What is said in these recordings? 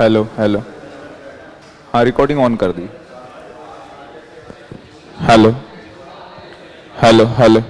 Hello hello. हाँ, recording on कर दी। Hello hello hello.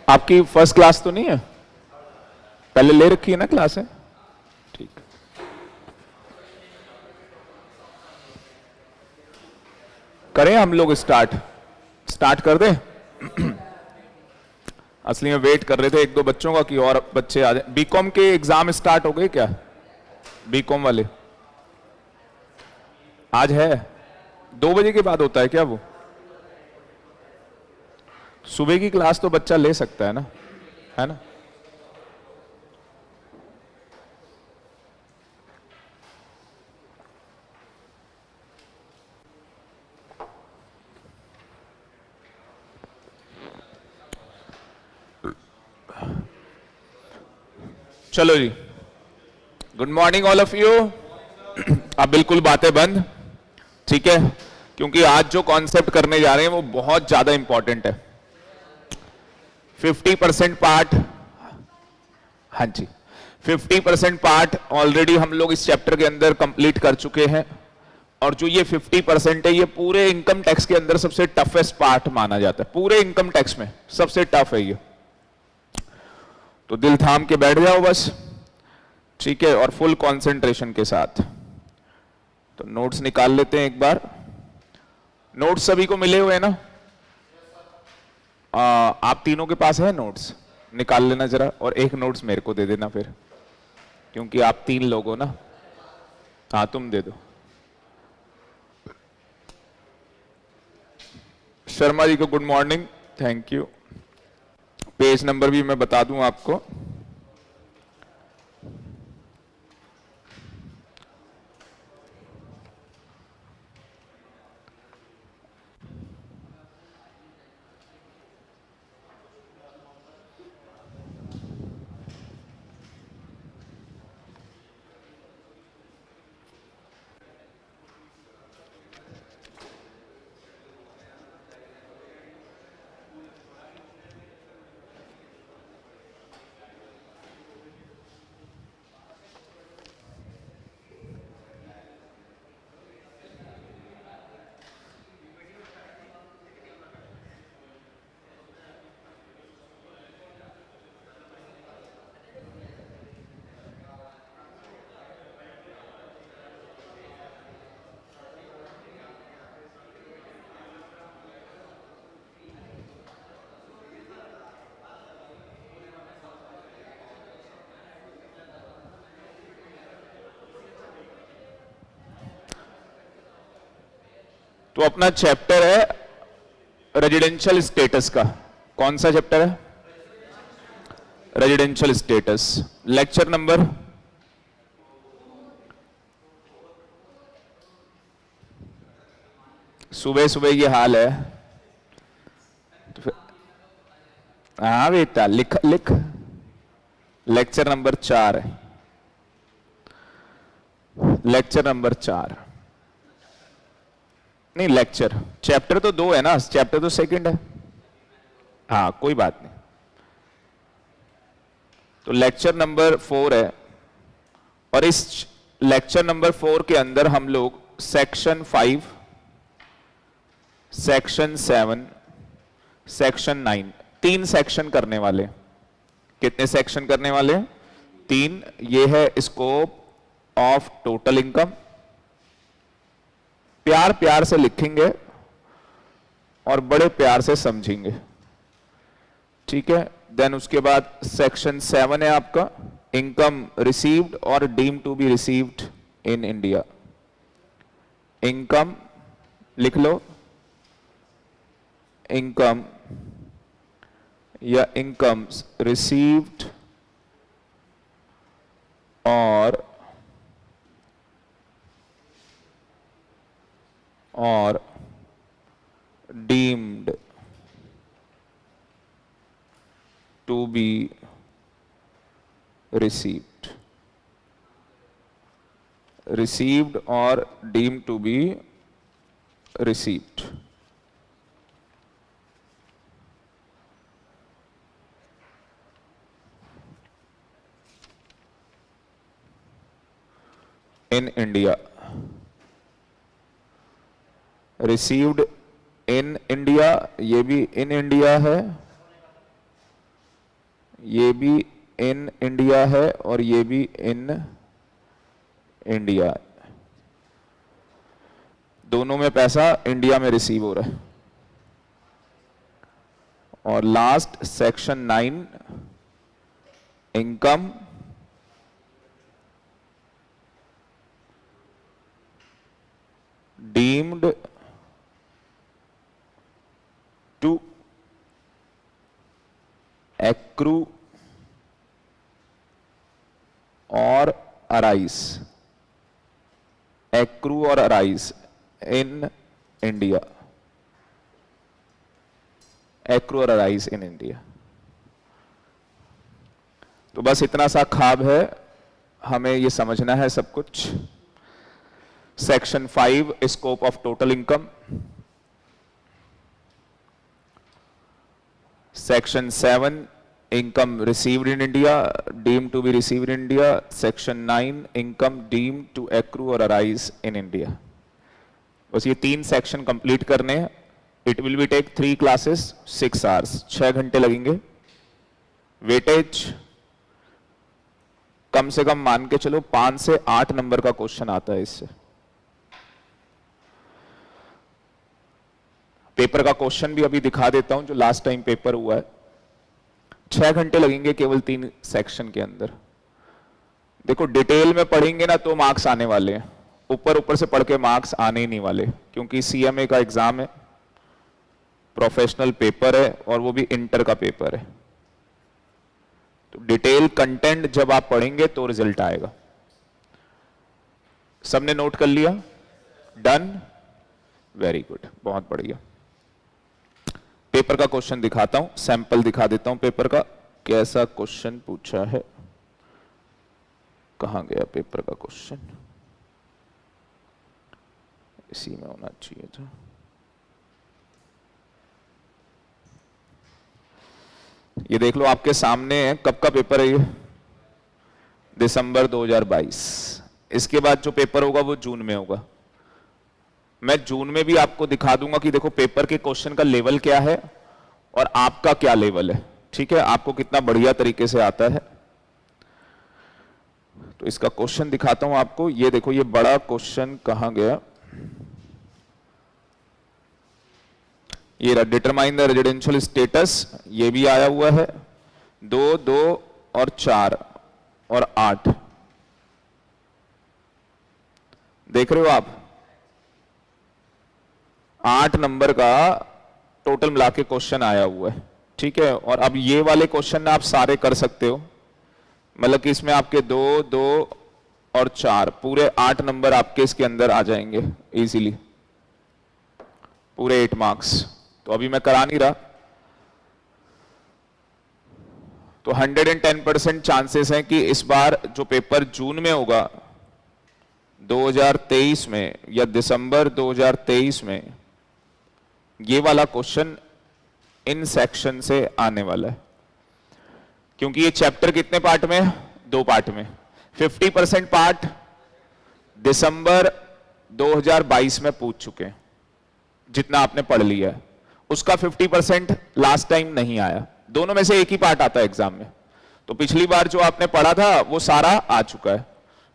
आपकी फर्स्ट क्लास तो नहीं है? पहले ले रखी है ना क्लास है? ठीक। करें हम लोग स्टार्ट? स्टार्ट कर दें? असली में वेट कर रहे थे एक दो बच्चों का कि और बच्चे आ जाए। बीकॉम के एग्जाम स्टार्ट हो गए क्या? बीकॉम वाले आज है? 2 बजे के बाद होता है क्या वो? सुबह की क्लास तो बच्चा ले सकता है ना, है ना? चलो जी, good morning all of you. अब बिल्कुल बातें बंद, ठीक है? क्योंकि आज जो कॉन्सेप्ट करने जा रहे हैं वो बहुत ज्यादा इंपॉर्टेंट है। 50% पार्ट, हाँ जी, 50% पार्ट ऑलरेडी हम लोग इस चैप्टर के अंदर कंप्लीट कर चुके हैं। और जो ये 50% है ये पूरे इनकम टैक्स के अंदर सबसे टफेस्ट पार्ट माना जाता है। पूरे इनकम टैक्स में सबसे टफ है ये। तो दिल थाम के बैठ जाओ बस, ठीक है? और फुल कंसंट्रेशन के साथ। तो नोट्स निकाल लेते हैं एक बार। नोट्स सभी को मिले हुए हैं ना? आप तीनों के पास है नोट्स? निकाल लेना जरा, और एक नोट्स मेरे को दे देना फिर, क्योंकि आप 3 लोग हो ना। हाँ, तुम दे दो। शर्मा जी को good morning, thank you. Page number भी मैं बता दूं आपको। तो अपना चैप्टर है रेजिडेंशियल स्टेटस का। कौन सा चैप्टर है? Residential status. लेक्चर नंबर, सुबह सुबह ये हाल है तो फिर, हाँ बेटा लिख लिख। लेक्चर नंबर 4 है। लेक्चर नंबर 4 नहीं, लेक्चर। चैप्टर तो 2 है ना, चैप्टर तो सेकंड है। हाँ, कोई बात नहीं। तो लेक्चर नंबर 4 है, और इस लेक्चर नंबर 4 के अंदर हम लोग सेक्शन 5, सेक्शन 7, सेक्शन 9, 3 सेक्शन करने वाले। कितने सेक्शन करने वाले? 3। ये है स्कोप ऑफ टोटल इनकम। प्यार प्यार से लिखेंगे और बड़े प्यार से समझेंगे, ठीक है? देन उसके बाद सेक्शन 7 है आपका इनकम रिसीव्ड और deem to be received in India. Income लिख लो, इनकम या इनकम्स रिसीव्ड और deemed to be received, received or deemed to be received. In India, received in India, ये भी in India है, ये भी in India है और ये भी in India है। दोनों में पैसा इंडिया में रिसीव हो रहा है। और last section 9, income deemed to accrue or arise, accrue or arise in India, accrue or arise in India। तो बस इतना सा ख्वाब है, हमें ये समझना है सब कुछ। Section 5, scope of total income. Section 7, income received in India, deemed to be received in India. Section 9, income deemed to accrue और अराइज इन इंडिया। बस ये 3 सेक्शन कंप्लीट करने हैं। It will be take 3 classes, 6 hours, 6 घंटे लगेंगे। Weightage कम से कम मान के चलो 5 से 8 नंबर का क्वेश्चन आता है इससे। पेपर का क्वेश्चन भी अभी दिखा देता हूं जो लास्ट टाइम पेपर हुआ है। 6 घंटे लगेंगे केवल 3 सेक्शन के अंदर। देखो डिटेल में पढ़ेंगे ना तो मार्क्स आने वाले हैं, ऊपर ऊपर से पढ़ के मार्क्स आने ही नहीं वाले, क्योंकि सीएमए का एग्जाम है, प्रोफेशनल पेपर है और वो भी इंटर का पेपर है। तो डिटेल कंटेंट जब आप पढ़ेंगे तो रिजल्ट आएगा। सबने नोट कर लिया? डन, वेरी गुड, बहुत बढ़िया। पेपर का क्वेश्चन दिखाता हूं, सैंपल दिखा देता हूं पेपर का, कैसा क्वेश्चन पूछा है। कहां गया पेपर का क्वेश्चन? इसी में होना चाहिए था। ये देख लो आपके सामने है। कब का पेपर है ये? दिसंबर 2022। इसके बाद जो पेपर होगा वो जून में होगा। मैं जून में भी आपको दिखा दूंगा कि देखो पेपर के क्वेश्चन का लेवल क्या है और आपका क्या लेवल है। ठीक है, आपको कितना बढ़िया तरीके से आता है। तो इसका क्वेश्चन दिखाता हूं आपको। ये देखो, ये बड़ा क्वेश्चन कहां गया? ये डिटरमाइन द रेजिडेंशियल स्टेटस, ये भी आया हुआ है। 2, 2 और 4 और 8 देख रहे हो आप? 8 नंबर का टोटल मिला के क्वेश्चन आया हुआ है। ठीक है, और अब ये वाले क्वेश्चन आप सारे कर सकते हो, मतलब कि इसमें आपके 2, 2 और 4 पूरे 8 नंबर आपके इसके अंदर आ जाएंगे इजीली, पूरे 8 मार्क्स। तो अभी मैं करा नहीं रहा। तो 110% चांसेस हैं कि इस बार जो पेपर जून में होगा 2023 में या दिसंबर 2023 में, ये वाला क्वेश्चन इन सेक्शन से आने वाला है। क्योंकि ये चैप्टर कितने पार्ट में? 2 पार्ट में। 50% पार्ट दिसंबर 2022 में पूछ चुके हैं, जितना आपने पढ़ लिया है। उसका 50% लास्ट टाइम नहीं आया। दोनों में से एक ही पार्ट आता है एग्जाम में। तो पिछली बार जो आपने पढ़ा था वो सारा आ चुका है।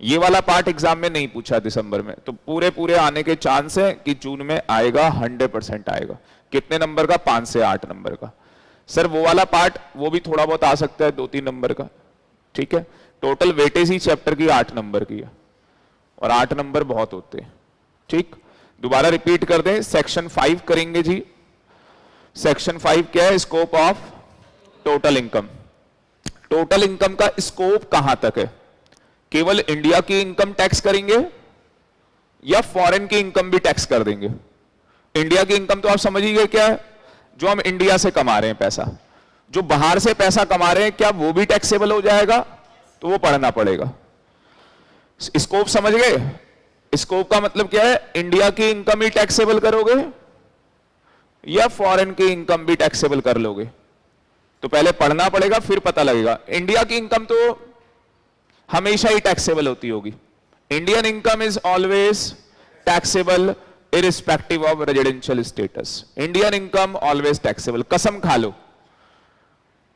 ये वाला पार्ट एग्जाम में नहीं पूछा दिसंबर में। तो पूरे आने के चांस है कि जून में आएगा, 100% आएगा। कितने नंबर का? 5 से 8 नंबर का। सर वो वाला पार्ट वो भी थोड़ा बहुत आ सकता है, 2-3 नंबर का। ठीक है, टोटल वेटेज ही चैप्टर की 8 नंबर की है, और 8 नंबर बहुत होते हैं। ठीक, दोबारा रिपीट कर दें। सेक्शन 5 करेंगे जी। सेक्शन 5 क्या है? Scope of total income. Total income का स्कोप कहां तक है? केवल इंडिया की इनकम टैक्स करेंगे या फॉरेन की इनकम भी टैक्स कर देंगे? इंडिया की इनकम तो आप समझ ही गए क्या है, जो हम इंडिया से कमा रहे हैं पैसा। जो बाहर से पैसा कमा रहे हैं क्या वो भी टैक्सेबल हो जाएगा, तो वो पढ़ना पड़ेगा। स्कोप समझ गए? स्कोप का मतलब क्या है, इंडिया की इनकम ही टैक्सेबल करोगे या फॉरेन की इनकम भी टैक्सेबल कर लोगे, तो पहले पढ़ना पड़ेगा फिर पता लगेगा। इंडिया की इनकम तो हमेशा ही टैक्सेबल होती होगी। Indian income is always taxable irrespective of residential status. Indian income always taxable. कसम खा लो।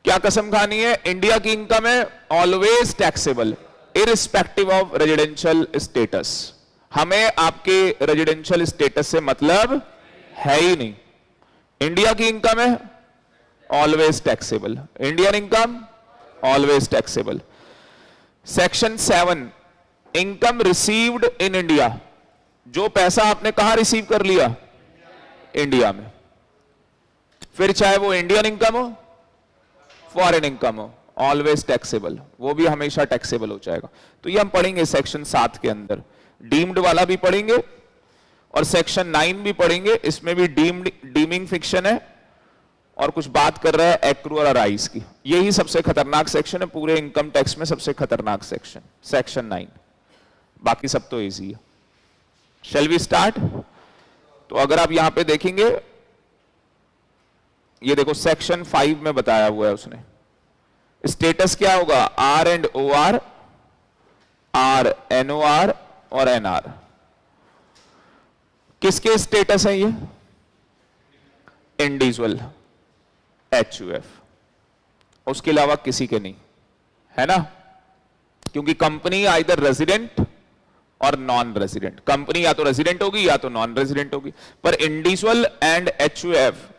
क्या कसम खानी है? इंडिया की इनकम है always taxable irrespective of residential status. हमें आपके रेजिडेंशियल स्टेटस से मतलब है ही नहीं। इंडिया की इनकम है always taxable. Indian income always taxable. Section 7, income received in India. जो पैसा आपने कहां रिसीव कर लिया? इंडिया में। फिर चाहे वो इंडियन इनकम हो फॉरेन इनकम हो, ऑलवेज टैक्सेबल। वो भी हमेशा टैक्सेबल हो जाएगा। तो ये हम पढ़ेंगे सेक्शन 7 के अंदर। डीम्ड वाला भी पढ़ेंगे और सेक्शन 9 भी पढ़ेंगे। इसमें भी डीमिंग फिक्शन है और कुछ बात कर रहा है एक्रूअल राइज की। यही सबसे खतरनाक सेक्शन है पूरे इनकम टैक्स में, सबसे खतरनाक सेक्शन सेक्शन 9। बाकी सब तो इजी है। Shall we start? तो अगर आप यहां पे देखेंगे, ये देखो सेक्शन 5 में बताया हुआ है उसने। स्टेटस क्या होगा? R and O R, R N O R और एन आर। किसके स्टेटस है ये? Individual, HUF. उसके अलावा किसी के नहीं, है ना? क्योंकि कंपनी आइदर रेजिडेंट और नॉन रेजिडेंट, कंपनी या तो रेजिडेंट होगी या तो नॉन रेजिडेंट होगी। पर इंडिविजुअल एंड एचयूएफ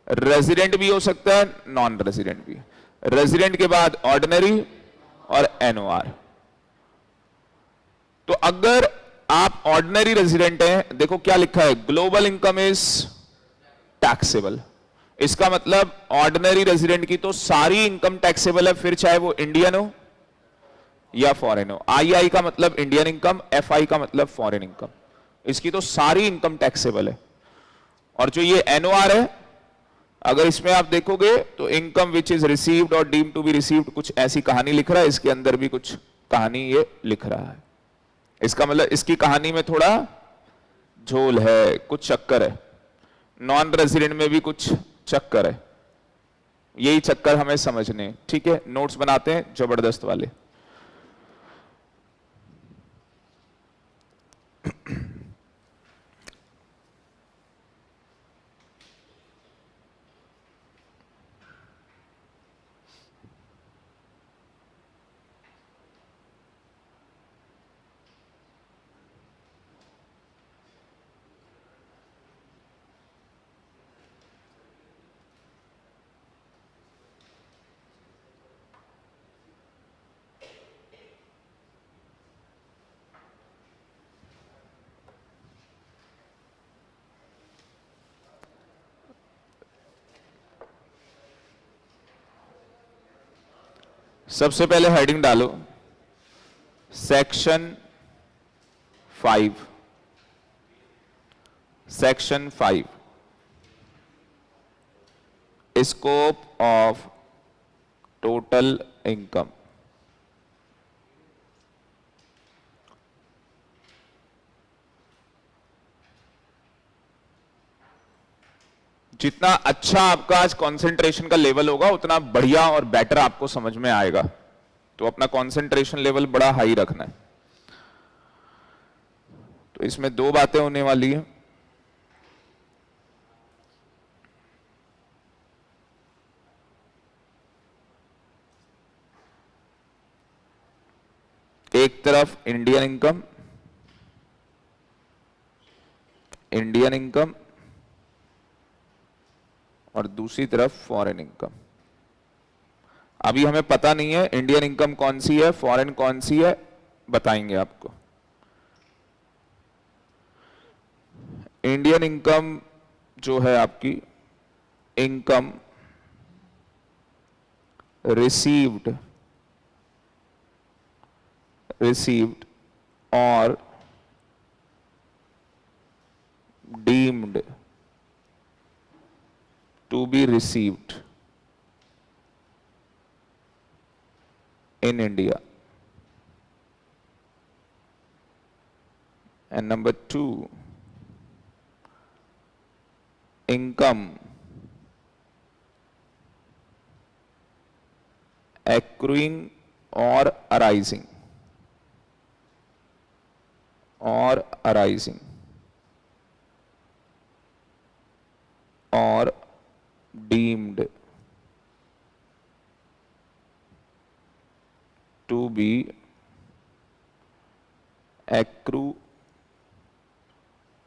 रेजिडेंट भी हो सकता है, नॉन रेजिडेंट भी। रेजिडेंट के बाद ऑर्डिनरी और एनओआर। तो अगर आप ऑर्डिनरी रेजिडेंट हैं, देखो क्या लिखा है, ग्लोबल इनकम इज टैक्सेबल। इसका मतलब ऑर्डिनरी रेजिडेंट की तो सारी इनकम टैक्सेबल है, फिर चाहे वो इंडियन हो या फॉरेन हो। आई का मतलब इंडियन इनकम, एफआई का मतलब फॉरेन इनकम। इसकी तो सारी इनकम टैक्सेबल है। और जो ये एनओआर है, अगर इसमें आप देखोगे तो इनकम विच इज रिसीव्ड और डीम्ड टू बी रिसीव्ड, कुछ ऐसी कहानी लिख रहा है। इसके अंदर भी कुछ कहानी ये लिख रहा है। इसका मतलब इसकी कहानी में थोड़ा झोल है, कुछ चक्कर है। नॉन रेजिडेंट में भी कुछ चक्कर है। यही चक्कर हमें समझने, ठीक है? नोट्स बनाते हैं जबरदस्त वाले। सबसे पहले हेडिंग डालो section 5। Section 5, scope of total income. जितना अच्छा आपका आज कंसंट्रेशन का लेवल होगा उतना बढ़िया और बेटर आपको समझ में आएगा। तो अपना कंसंट्रेशन लेवल बड़ा हाई रखना है। तो इसमें दो बातें होने वाली है। एक तरफ इंडियन इनकम, इंडियन इनकम, और दूसरी तरफ फॉरेन इनकम। अभी हमें पता नहीं है इंडियन इनकम कौन सी है, फॉरेन कौन सी है, बताएंगे आपको। इंडियन इनकम जो है आपकी इनकम रिसीव्ड और deemed to be received in India. And number 2, income accruing or arising or deemed to be accrue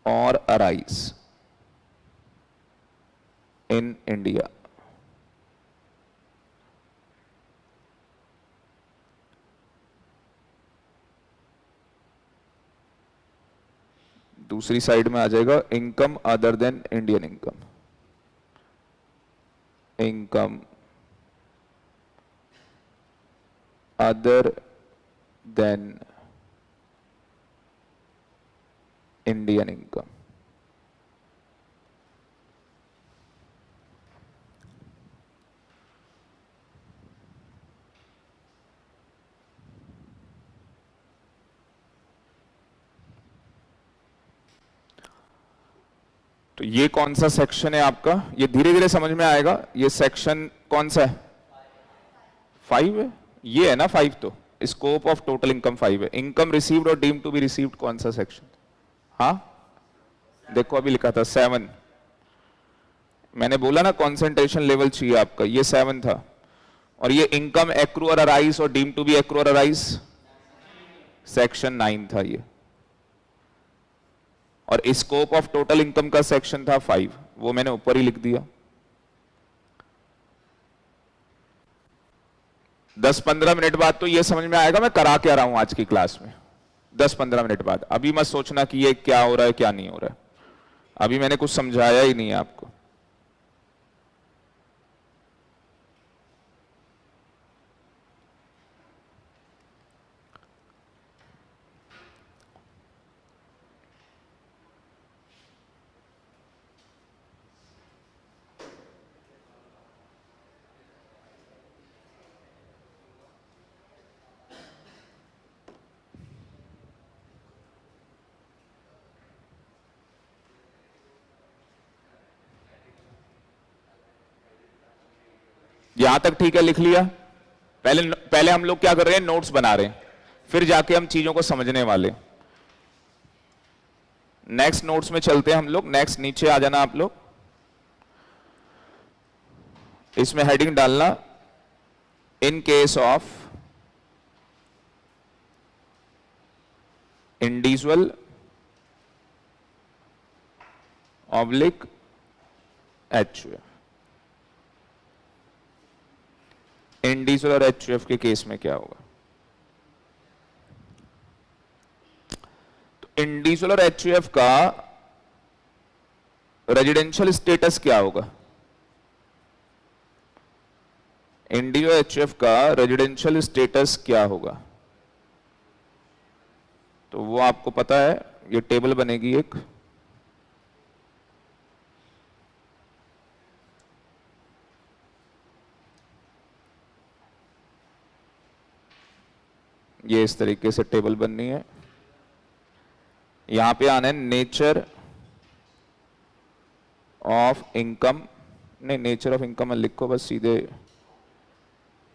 or arise in India. दूसरी साइड में आ जाएगा income other than Indian income. Income other than Indian income. तो ये कौन सा section है आपका? ये धीरे धीरे समझ में आएगा. ये सेक्शन कौन सा है? 5 है. ये है ना 5. तो स्कोप ऑफ टोटल इनकम 5 है. इनकम रिसीव्ड और डीम्ड टू बी रिसीव्ड कौन सा सेक्शन? हाँ देखो अभी लिखा था 7. मैंने बोला ना कॉन्सेंट्रेशन लेवल चाहिए आपका. ये 7 था. और ये इनकम एक्रू और अराइज और डीम्ड टू बी एक्रू और अराइज सेक्शन 9 था ये. और स्कोप ऑफ टोटल इनकम का सेक्शन था 5. वो मैंने ऊपर ही लिख दिया. 10-15 मिनट बाद तो ये समझ में आएगा मैं करा क्या रहा हूं आज की क्लास में. 10-15 मिनट बाद. अभी मत सोचना कि ये क्या हो रहा है क्या नहीं हो रहा है. अभी मैंने कुछ समझाया ही नहीं है आपको. यहां तक ठीक है? लिख लिया? पहले हम लोग क्या कर रहे हैं? नोट्स बना रहे हैं. फिर जाके हम चीजों को समझने वाले. नेक्स्ट नोट्स में चलते हैं हम लोग. नेक्स्ट नीचे आ जाना आप लोग. इसमें हेडिंग डालना in case of individual oblique HUF. Individual और एचयूएफ के केस में क्या होगा? तो इंडिविजुअल और एचयूएफ का रेजिडेंशियल स्टेटस क्या होगा? इंडिविजुअल एचयूएफ का रेजिडेंशियल स्टेटस क्या होगा? तो वो आपको पता है. ये टेबल बनेगी एक. ये इस तरीके से टेबल बननी है. यहां पे आना है नेचर ऑफ इनकम. नहीं, नेचर ऑफ इनकम लिखो, बस सीधे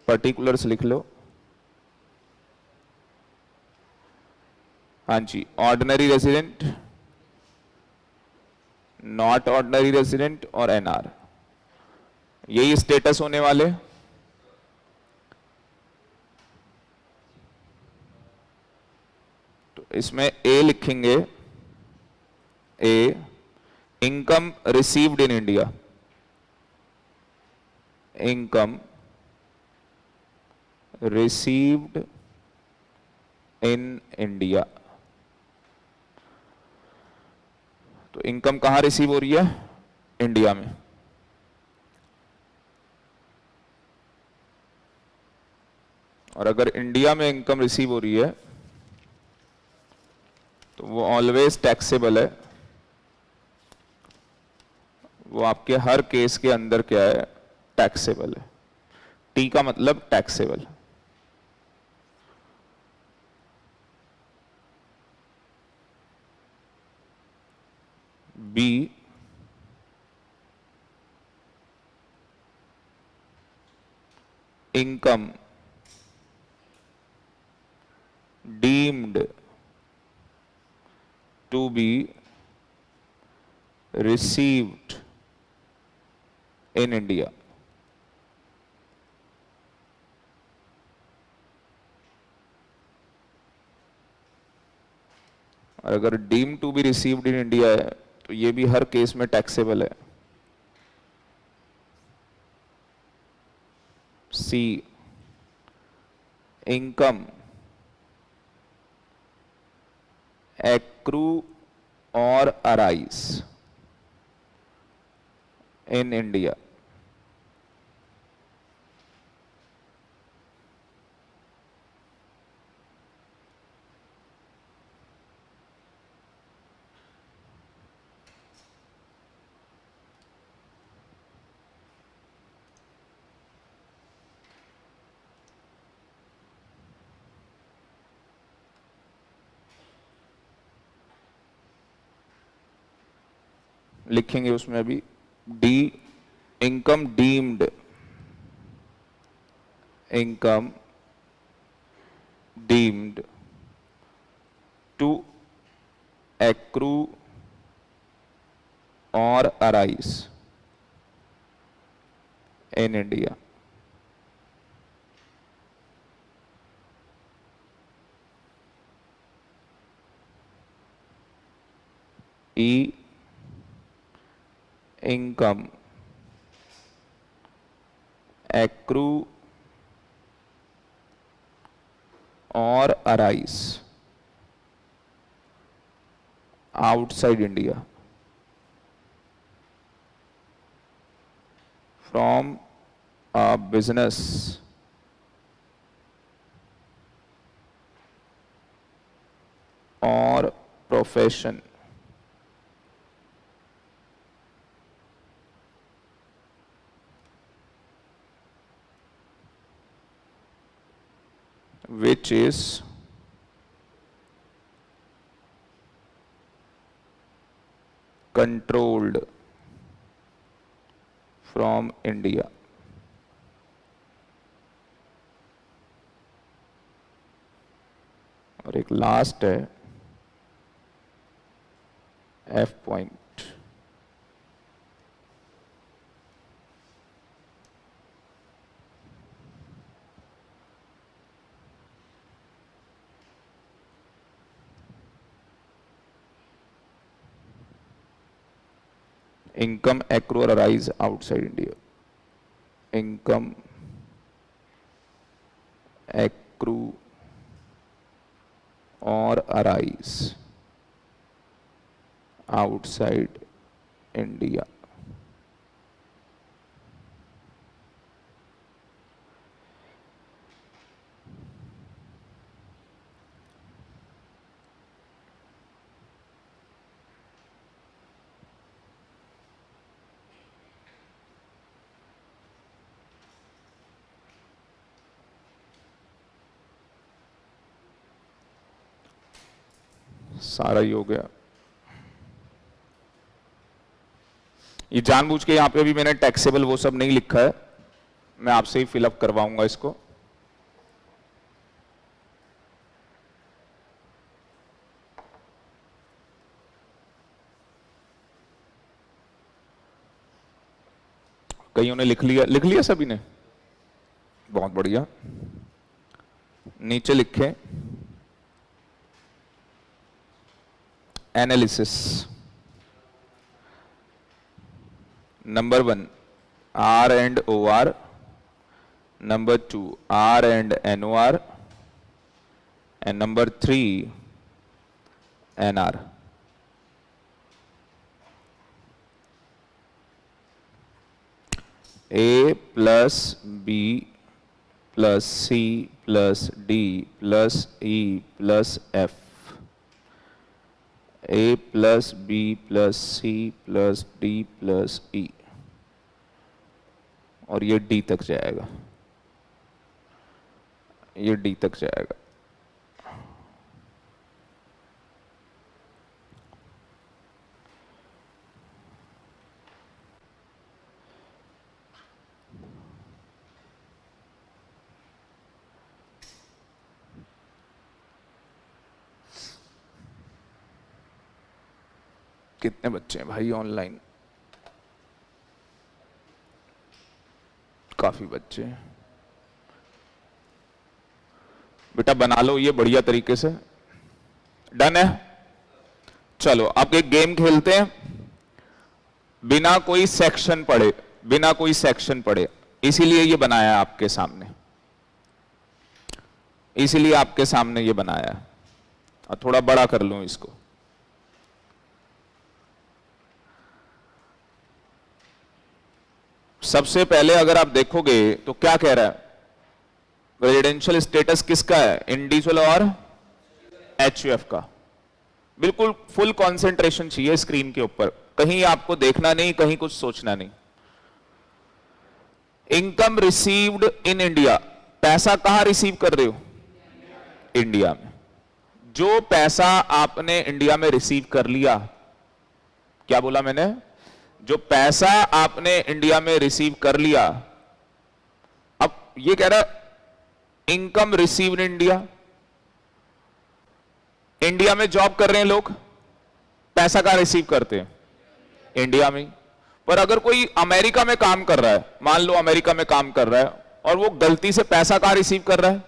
पर्टिकुलर्स लिख लो. हाँ जी. Ordinary resident, not ordinary resident और एनआर, यही स्टेटस होने वाले. तो इसमें ए लिखेंगे. A income received in India. Income received in India. तो इनकम कहां रिसीव हो रही है? इंडिया में. और अगर इंडिया में इनकम रिसीव हो रही है तो वो ऑलवेज टैक्सेबल है. वो आपके हर केस के अंदर क्या है, टैक्सेबल है। टी का मतलब taxable. B income deemed to be received in India। और अगर deem to be received in India है तो ये भी हर केस में टैक्सेबल है। C income accrue or arise in India। लिखेंगे उसमें अभी D income deemed, income deemed to accrue or arise in India। E income accrue or arise outside India from a business or profession which is controlled from India। और एक last है F point. Income accrue or arise outside India। Income accrue or arise outside India। सारा ही हो गया। ये जानबूझ के यहां पे भी मैंने टैक्सेबल वो सब नहीं लिखा है, मैं आपसे ही फिलअप करवाऊंगा इसको। कईयों ने लिख लिया सभी ने, बहुत बढ़िया। नीचे लिखे analysis. Number 1 R and O R, number 2 R and N O R, and number 3 N R. A plus B plus C plus D plus E plus F A plus B plus C plus D plus E, और ये D तक जाएगा, ये D तक जाएगा। कितने बच्चे हैं भाई ऑनलाइन? काफी बच्चे हैं। बेटा बना लो ये बढ़िया तरीके से। डन है? चलो अब एक गेम खेलते हैं बिना कोई सेक्शन पढ़े, बिना कोई सेक्शन पढ़े, इसीलिए ये बनाया है आपके सामने, इसीलिए आपके सामने ये बनाया है। और थोड़ा बड़ा कर लूं इसको। सबसे पहले अगर आप देखोगे तो क्या कह रहा है, रेजिडेंशियल स्टेटस किसका है? इंडिविजुअल और एचयूएफ का। बिल्कुल फुल कंसंट्रेशन चाहिए स्क्रीन के ऊपर, कहीं आपको देखना नहीं, कहीं कुछ सोचना नहीं। इनकम रिसीव्ड इन इंडिया, पैसा कहां रिसीव कर रहे हो? इंडिया में। जो पैसा आपने इंडिया में रिसीव कर लिया, क्या बोला मैंने? जो पैसा आपने इंडिया में रिसीव कर लिया, अब ये कह रहा है income received in India. India में जॉब कर रहे हैं लोग, पैसा कहां रिसीव करते हैं? इंडिया में। पर अगर कोई अमेरिका में काम कर रहा है, मान लो अमेरिका में काम कर रहा है, और वो गलती से पैसा कहां रिसीव कर रहा है?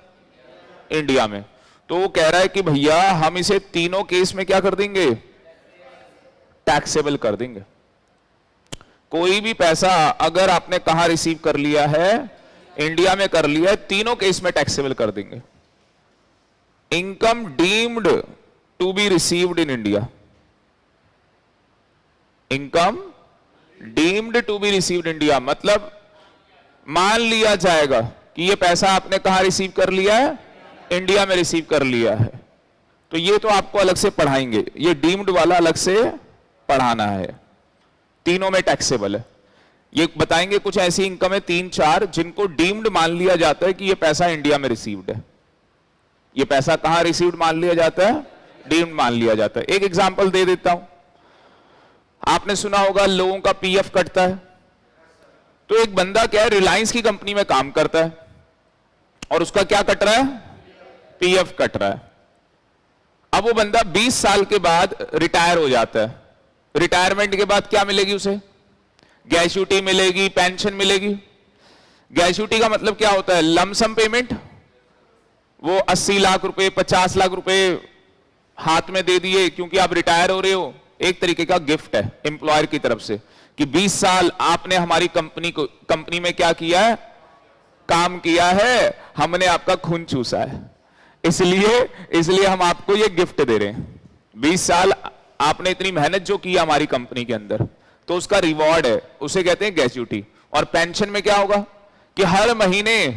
इंडिया में। तो वो कह रहा है कि भैया हम इसे तीनों केस में क्या कर देंगे? टैक्सेबल कर देंगे। कोई भी पैसा अगर आपने कहां रिसीव कर लिया है? इंडिया में कर लिया है, तीनों केस में टैक्सेबल कर देंगे। Income deemed to be received in India, income deemed to be received India, मतलब मान लिया जाएगा कि ये पैसा आपने कहां रिसीव कर लिया है? इंडिया में रिसीव कर लिया है। तो ये तो आपको अलग से पढ़ाएंगे, ये डीम्ड वाला अलग से पढ़ाना है। तीनों में टैक्सेबल है। ये बताएंगे कुछ ऐसी इनकम है 3-4 जिनको डीम्ड मान लिया जाता है कि ये पैसा इंडिया में रिसीव्ड है। ये पैसा कहां रिसीव्ड मान लिया जाता है? डीम्ड मान लिया जाता है। एक एग्जांपल दे देता हूं। आपने सुना होगा लोगों का पीएफ कटता है। तो एक बंदा क्या है, रिलायंस की कंपनी में काम करता है और उसका क्या कट रहा है? पीएफ कट रहा है। अब वो बंदा 20 साल के बाद रिटायर हो जाता है। रिटायरमेंट के बाद क्या मिलेगी उसे? ग्रेच्युटी मिलेगी, पेंशन मिलेगी। ग्रेच्युटी का मतलब क्या होता है? Lump sum payment. वो 80 लाख रुपए, 50 लाख रुपए हाथ में दे दिए क्योंकि आप रिटायर हो रहे हो। एक तरीके का गिफ्ट है एम्प्लॉयर की तरफ से कि 20 साल आपने हमारी कंपनी में क्या किया है? काम किया है, हमने आपका खून चूसा है, इसलिए हम आपको ये गिफ्ट दे रहे हैं। 20 साल आपने इतनी मेहनत जो की हमारी कंपनी के अंदर, तो उसका रिवॉर्ड है, उसे कहते हैं ग्रेच्युटी। और पेंशन में क्या होगा कि हर महीने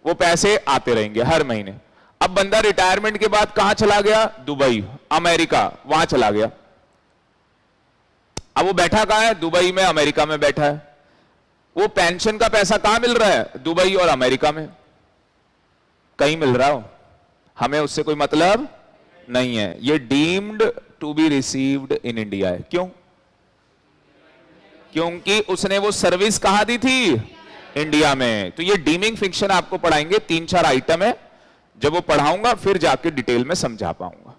वो पैसे आते रहेंगे, हर महीने। अब बंदा रिटायरमेंट के बाद कहां चला गया? दुबई, अमेरिका, वहां चला गया। अब वो बैठा कहां है? दुबई में, अमेरिका में बैठा है। वो पेंशन का पैसा कहां मिल रहा है? दुबई और अमेरिका में। कहीं मिल रहा हो, हमें उससे कोई मतलब नहीं है। ये deemed to be received in India है। क्यों? क्योंकि उसने वो सर्विस कहां दी थी? इंडिया में। तो ये डीमिंग फिक्शन आपको पढ़ाएंगे, 3-4 आइटम है। जब वो पढ़ाऊंगा फिर जाके डिटेल में समझा पाऊंगा।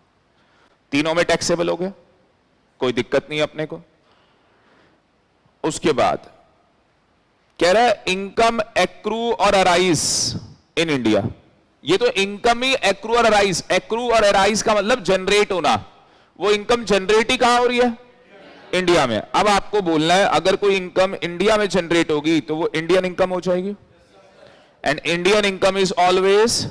तीनों में टैक्सेबल हो गया, कोई दिक्कत नहीं अपने को। उसके बाद कह रहा है इनकम एक्रू और अराइज इन इंडिया। ये तो इनकम ही एक्रू और अराइज, एक्रू और अराइज का मतलब जनरेट होना। वो इनकम जनरेट ही कहां हो रही है? इंडिया में। अब आपको बोलना है अगर कोई इनकम इंडिया में जनरेट होगी तो वो इंडियन इनकम हो जाएगी। And Indian income is always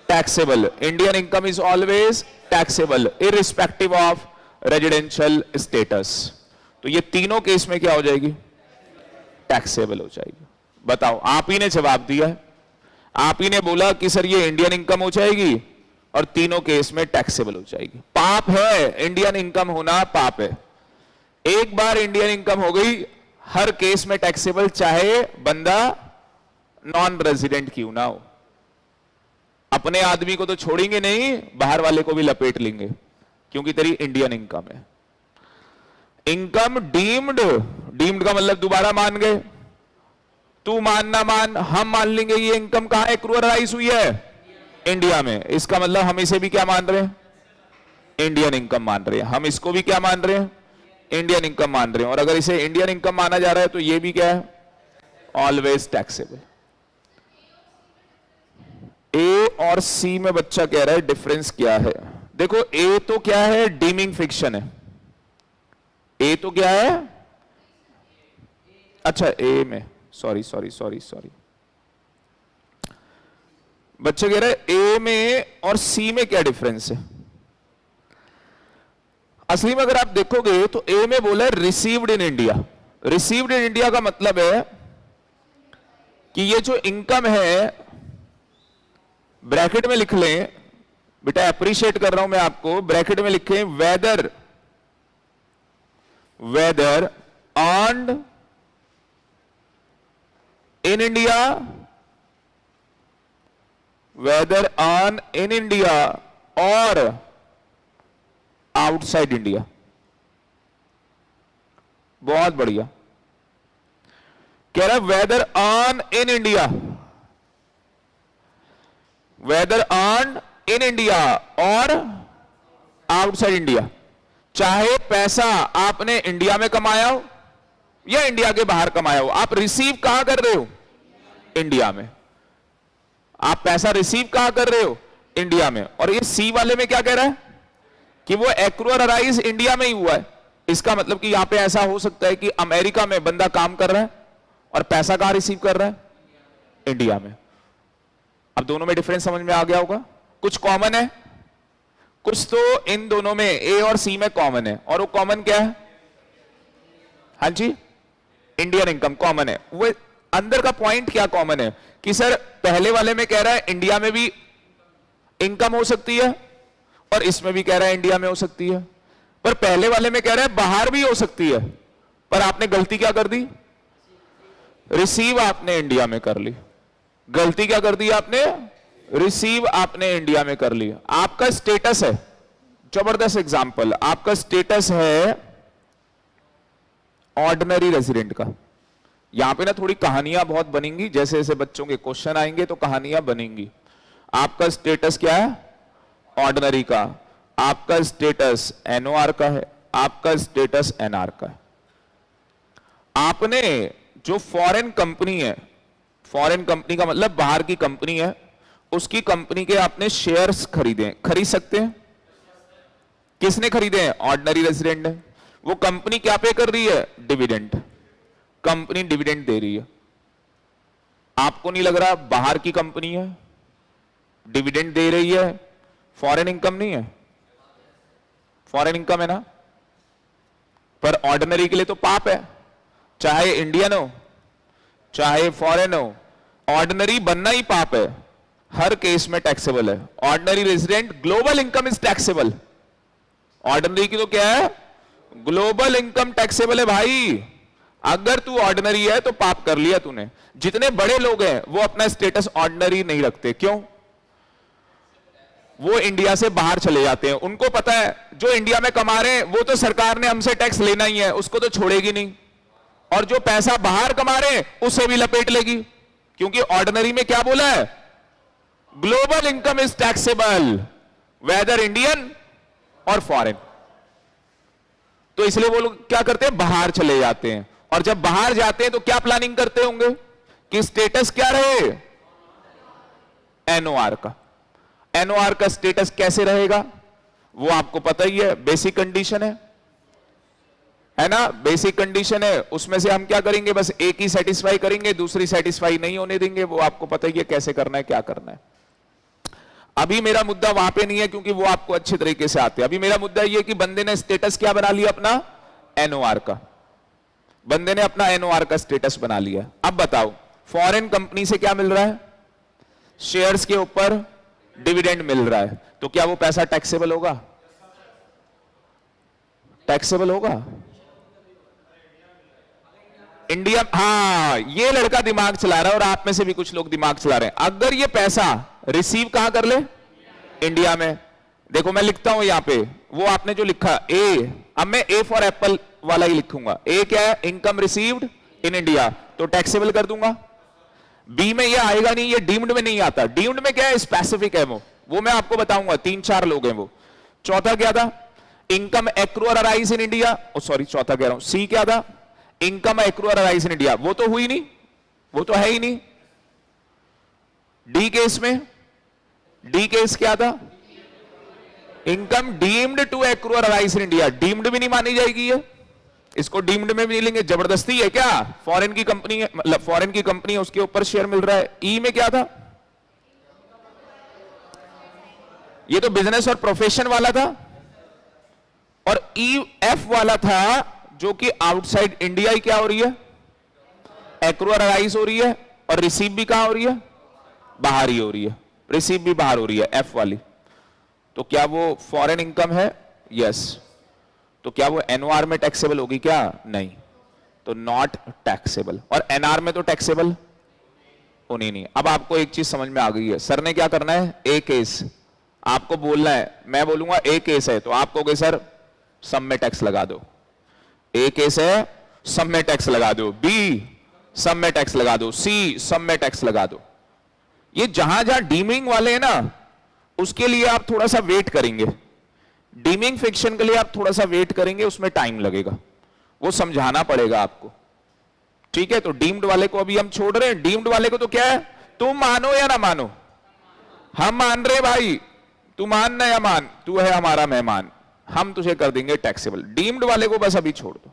taxable. Indian income is always taxable irrespective of residential status. तो ये तीनों केस में क्या हो जाएगी? टैक्सेबल हो जाएगी। बताओ, आप ही ने जवाब दिया है, आप ही ने बोला कि सर ये इंडियन इनकम हो जाएगी, और तीनों केस में टैक्सेबल हो जाएगी। पाप है इंडियन इनकम होना, पाप है। एक बार इंडियन इनकम हो गई, हर केस में टैक्सेबल, चाहे बंदा नॉन रेजिडेंट क्यों ना हो। अपने आदमी को तो छोड़ेंगे नहीं, बाहर वाले को भी लपेट लेंगे, क्योंकि तेरी इंडियन इनकम है। इनकम डीम्ड, डीम्ड का मतलब दोबारा मान गए। तू मान ना मान, हम मान लेंगे ये इनकम कहां एक्रूअलाइज हुई है, इंडिया में। इसका मतलब हम इसे भी क्या मान रहे हैं, इंडियन इनकम मान रहे हैं। हम इसको भी क्या मान रहे हैं, इंडियन इनकम मान रहे हैं। और अगर इसे इंडियन इनकम माना जा रहा है तो ये भी क्या है, ऑलवेज टैक्सेबल। ए और सी में बच्चा कह रहा है डिफरेंस क्या है। देखो ए तो क्या है, डीमिंग फिक्शन है। ए तो क्या है, अच्छा ए में सॉरी बच्चा कह रहा है ए में और सी में क्या डिफरेंस है। असली में अगर आप देखोगे तो ए में बोला है received in India. Received in India का मतलब है कि ये जो इनकम है, ब्रैकेट में लिख लें बेटा, अप्रिशिएट कर रहा हूं मैं आपको, ब्रैकेट में लिखें whether earned in India, whether earn in India और आउटसाइड इंडिया। बहुत बढ़िया। कह रहा है whether earn in India, whether earn in India और आउटसाइड इंडिया। चाहे पैसा आपने इंडिया में कमाया हो या इंडिया के बाहर कमाया हो, आप रिसीव कहां कर रहे हो, इंडिया में। आप पैसा रिसीव कहां कर रहे हो, इंडिया में। और ये सी वाले में क्या कह रहा है कि वो एक्रूअलाइज इंडिया में ही हुआ है। इसका मतलब कि यहां पे ऐसा हो सकता है कि अमेरिका में बंदा काम कर रहा है और पैसा कहां रिसीव कर रहा है, इंडिया में। अब दोनों में डिफरेंस समझ में आ गया होगा। कुछ कॉमन है, कुछ तो इन दोनों में ए और सी में कॉमन है। और वो कॉमन क्या है, हाँ जी, इंडियन इनकम कॉमन है। वो अंदर का पॉइंट क्या कॉमन है कि सर पहले वाले में कह रहा है इंडिया में भी इनकम हो सकती है और इसमें भी कह रहा है इंडिया में हो सकती है, पर पहले वाले में कह रहा है बाहर भी हो सकती है। पर आपने गलती क्या कर दी, रिसीव आपने इंडिया में कर ली। गलती क्या कर दी आपने, रिसीव आपने इंडिया में कर ली। आपका स्टेटस है, जबरदस्त एग्जांपल, आपका स्टेटस है ऑर्डिनरी रेजिडेंट का। यहां पे ना थोड़ी कहानियां बहुत बनेंगी, जैसे जैसे बच्चों के क्वेश्चन आएंगे तो कहानियां बनेंगी। आपका स्टेटस क्या है, ऑर्डिनरी का। आपका स्टेटस एनओआर का है, आपका स्टेटस एनआर का है। आपने जो फॉरेन कंपनी है, फॉरेन कंपनी का मतलब बाहर की कंपनी है, उसकी कंपनी के आपने शेयर्स खरीदे, खरीद सकते हैं। किसने खरीदे हैं, ऑर्डिनरी रेजिडेंट है। वो कंपनी क्या पे कर रही है, डिविडेंड। कंपनी डिविडेंड दे रही है। आपको नहीं लग रहा बाहर की कंपनी है, डिविडेंड दे रही है, फॉरेन इनकम नहीं है, फॉरेन इनकम है ना। पर ऑर्डिनरी के लिए तो पाप है, चाहे इंडियन हो चाहे फॉरेन हो, ऑर्डिनरी बनना ही पाप है। हर केस में टैक्सेबल है। Ordinary resident, global income is taxable. Ordinary की तो क्या है, ग्लोबल इनकम टैक्सेबल है भाई। अगर तू ऑर्डिनरी है तो पाप कर लिया तूने। जितने बड़े लोग हैं वो अपना स्टेटस ऑर्डिनरी नहीं रखते, क्यों, वो इंडिया से बाहर चले जाते हैं। उनको पता है जो इंडिया में कमा रहे हैं वो तो सरकार ने हमसे टैक्स लेना ही है, उसको तो छोड़ेगी नहीं। और जो पैसा बाहर कमा रहे हैं उसे भी लपेट लेगी, क्योंकि ऑर्डिनरी में क्या बोला है, global income is taxable whether Indian और फॉरेन। तो इसलिए वो लोग क्या करते हैं, बाहर चले जाते हैं। और जब बाहर जाते हैं तो क्या प्लानिंग करते होंगे कि स्टेटस क्या रहे, एनओआर का। एनओआर का स्टेटस कैसे रहेगा वो आपको पता ही है, बेसिक कंडीशन है ना, बेसिक कंडीशन है। उसमें से हम क्या करेंगे, बस एक ही सेटिस्फाई करेंगे, दूसरी सेटिस्फाई नहीं होने देंगे। वो आपको पता ही है कैसे करना है, क्या करना है। अभी मेरा मुद्दा वहां पे नहीं है क्योंकि वो आपको अच्छे तरीके से आते हैं। अभी मेरा मुद्दा यह कि बंदे ने स्टेटस क्या बना लिया अपना, एनओआर का। बंदे ने अपना एनओआर का स्टेटस बना लिया। अब बताओ फॉरेन कंपनी से क्या मिल रहा है, शेयर्स के ऊपर डिविडेंड मिल रहा है, तो क्या वो पैसा टैक्सेबल होगा? टैक्सेबल होगा। इंडिया, हाँ, ये लड़का दिमाग चला रहा है और आप में से भी कुछ लोग दिमाग चला रहे हैं। अगर ये पैसा रिसीव कहां कर ले? इंडिया में। देखो मैं लिखता हूं यहां पे, वो आपने जो लिखा ए, अब मैं ए फॉर एप्पल वाला ही लिखूंगा। ए क्या है? इनकम रिसीव्ड इन इंडिया, तो टैक्सेबल कर दूंगा। बी में ये आएगा नहीं, ये डीम्ड में नहीं आता। डीम्ड में क्या है? स्पेसिफिक है वो मैं आपको बताऊंगा, 3-4 लोग हैं वो। चौथा क्या था? Income accrue or arise in India, sorry चौथा कह रहा हूं, सी क्या था? Income accrue or arise in India, वो तो हुई नहीं, वो तो है ही नहीं। डी केस में, डी केस क्या था? Income deemed to accrue or arise in India, deemed भी नहीं मानी जाएगी ये, इसको डीम्ड में भी नहीं लेंगे। जबरदस्ती है क्या? फॉरेन की कंपनी है, मतलब फॉरेन की कंपनी है, उसके ऊपर शेयर मिल रहा है। ई में क्या था? ये तो बिजनेस और प्रोफेशन वाला था। और ई एफ वाला था जो कि आउटसाइड इंडिया ही क्या हो रही है? एक्रूअर अराइज हो रही है। और रिसीव भी कहां हो रही है? बाहर ही हो रही है, रिसीव भी बाहर हो रही है, एफ वाली। तो क्या वो फॉरेन इनकम है? यस। तो क्या वो एनओआर में टैक्सेबल होगी क्या? नहीं, तो नॉट टैक्सेबल। और एनआर में तो टैक्सेबल होनी नहीं। अब आपको एक चीज समझ में आ गई है, सर ने क्या करना है? ए केस आपको बोलना है, मैं बोलूंगा ए केस है, तो आप कहोगे सर सम में टैक्स लगा दो। ए केस है, सम में टैक्स लगा दो। बी, सम में टैक्स लगा दो। सी, सम में टैक्स लगा दो। ये जहां जहां डीमिंग वाले हैं ना, उसके लिए आप थोड़ा सा वेट करेंगे। डीमिंग फिक्शन के लिए आप थोड़ा सा वेट करेंगे, उसमें टाइम लगेगा, वो समझाना पड़ेगा आपको। ठीक है, तो डीम्ड वाले को अभी हम छोड़ रहे हैं। डीम्ड वाले को तो क्या है, तुम मानो या ना मानो, हम मान रहे भाई, तू मान ना या मान, तू है हमारा मेहमान, हम तुझे कर देंगे टैक्सेबल। डीम्ड वाले को बस अभी छोड़ दो।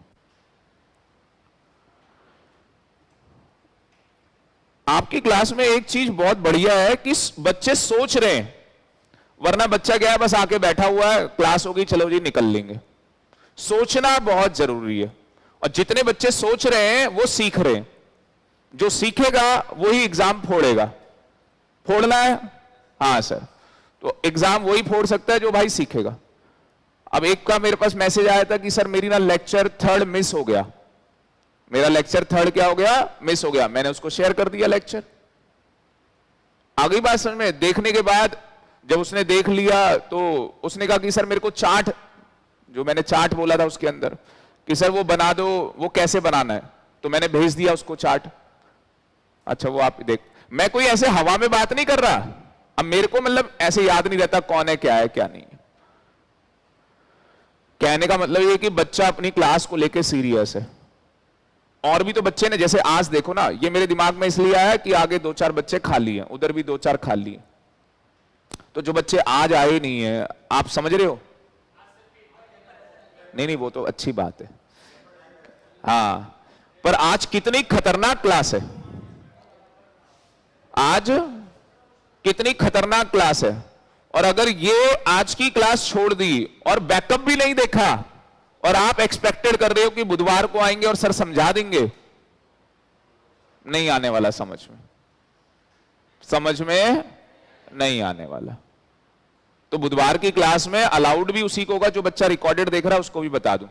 आपकी क्लास में एक चीज बहुत बढ़िया है कि बच्चे सोच रहे हैं, वरना बच्चा क्या है, बस आके बैठा हुआ है, क्लास होगी चलो जी निकल लेंगे। सोचना बहुत जरूरी है, और जितने बच्चे सोच रहे हैं वो सीख रहे हैं। जो सीखेगा वही एग्जाम फोड़ेगा। फोड़ना है? हाँ सर, तो एग्जाम वही फोड़ सकता है जो भाई सीखेगा। अब एक का मेरे पास मैसेज आया था कि सर मेरी ना लेक्चर 3rd मिस हो गया। मेरा लेक्चर 3rd क्या हो गया? मिस हो गया। मैंने उसको शेयर कर दिया लेक्चर। आ गई बात समझ में? देखने के बाद जब उसने देख लिया तो उसने कहा कि सर मेरे को चार्ट, जो मैंने चार्ट बोला था उसके अंदर, कि सर वो बना दो, वो कैसे बनाना है। तो मैंने भेज दिया उसको चार्ट। अच्छा वो आप देख, मैं कोई ऐसे हवा में बात नहीं कर रहा। अब मेरे को मतलब ऐसे याद नहीं रहता कौन है क्या नहीं है। कहने का मतलब ये कि बच्चा अपनी क्लास को लेके सीरियस है। और भी तो बच्चे ने, जैसे आज देखो ना, ये मेरे दिमाग में इसलिए आया कि आगे 2-4 बच्चे खाली हैं, उधर भी 2-4 खाली हैं। तो जो बच्चे आज आए नहीं है, आप समझ रहे हो? नहीं, वो तो अच्छी बात है। हाँ, पर आज कितनी खतरनाक क्लास है, आज कितनी खतरनाक क्लास है। और अगर ये आज की क्लास छोड़ दी और बैकअप भी नहीं देखा, और आप एक्सपेक्टेड कर रहे हो कि बुधवार को आएंगे और सर समझा देंगे, नहीं आने वाला समझ में नहीं आने वाला। तो बुधवार की क्लास में अलाउड भी उसी को होगा जो बच्चा रिकॉर्डेड देख रहा है, उसको भी बता दूं,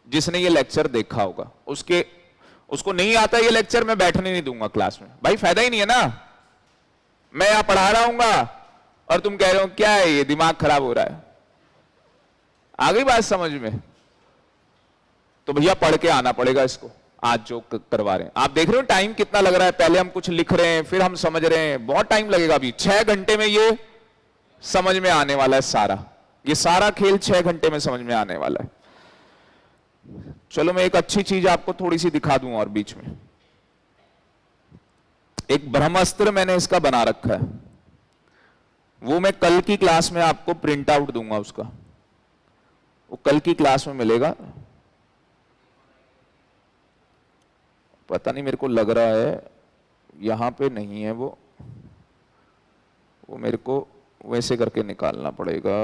जिसने ये लेक्चर देखा होगा। उसको नहीं आता ये लेक्चर, मैं बैठने नहीं दूंगा क्लास में। भाई फायदा ही नहीं है ना, मैं यहां पढ़ा रहा हूंगा और तुम कह रहे हो क्या है ये, दिमाग खराब हो रहा है। आ गई बात समझ में? तो भैया पढ़ के आना पड़ेगा इसको, आज जो करवा रहे हैं। आप देख रहे हो टाइम कितना लग रहा है, पहले हम कुछ लिख रहे हैं, फिर हम समझ रहे हैं, बहुत टाइम लगेगा। अभी 6 घंटे में ये समझ में आने वाला है सारा, ये सारा खेल 6 घंटे में समझ में आने वाला है। चलो मैं एक अच्छी चीज आपको थोड़ी सी दिखा दूं और बीच में, एक ब्रह्मास्त्र मैंने इसका बना रखा है, वो मैं कल की क्लास में आपको प्रिंट आउट दूंगा उसका, वो कल की क्लास में मिलेगा। पता नहीं, मेरे को लग रहा है यहां पे नहीं है वो मेरे को वैसे करके निकालना पड़ेगा।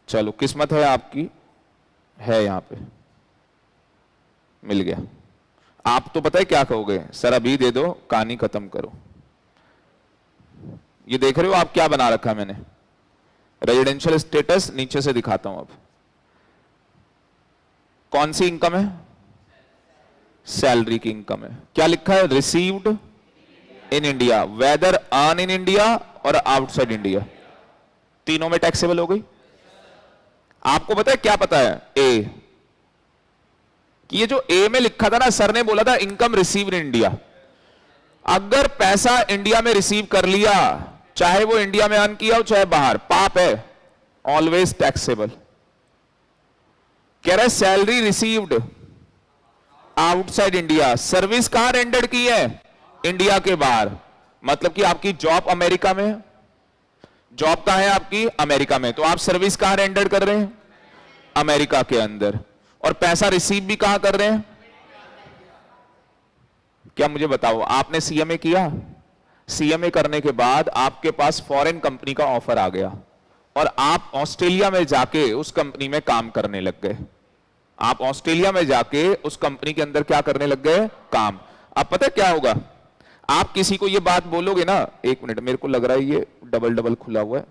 चलो किस्मत है आपकी, है यहां पे, मिल गया। आप तो पता है क्या कहोगे, सर अभी दे दो, कहानी खत्म करो। ये देख रहे हो आप क्या बना रखा है मैंने, रेजिडेंशियल स्टेटस, नीचे से दिखाता हूं। अब कौन सी इनकम है? सैलरी की इनकम है। क्या लिखा है? Received in India, whether earn in India और आउटसाइड इंडिया, तीनों में टैक्सेबल हो गई। आपको पता है क्या पता है? ए, कि ये जो ए में लिखा था ना, सर ने बोला था इनकम रिसीव्ड इन इंडिया, अगर पैसा इंडिया में रिसीव कर लिया, चाहे वो इंडिया में अर्न किया हो चाहे बाहर, पाप है, ऑलवेज टैक्सेबल। कह रहा है salary received outside India, service कहां रेंडर्ड की है? इंडिया के बाहर, मतलब कि आपकी जॉब अमेरिका में है, जॉब कहां है आपकी? अमेरिका में, तो आप सर्विस कहां रेंडर कर रहे हैं? अमेरिका के अंदर, और पैसा रिसीव भी कहां कर रहे हैं? क्या मुझे बताओ, आपने सीएमए किया, सीएमए करने के बाद आपके पास फॉरेन कंपनी का ऑफर आ गया और आप ऑस्ट्रेलिया में जाके उस कंपनी में काम करने लग गए। आप ऑस्ट्रेलिया में जाके उस कंपनी के अंदर क्या करने लग गए? काम। अब पता है क्या होगा, आप किसी को ये बात बोलोगे ना, एक मिनट मेरे को लग रहा है ये डबल डबल खुला हुआ है,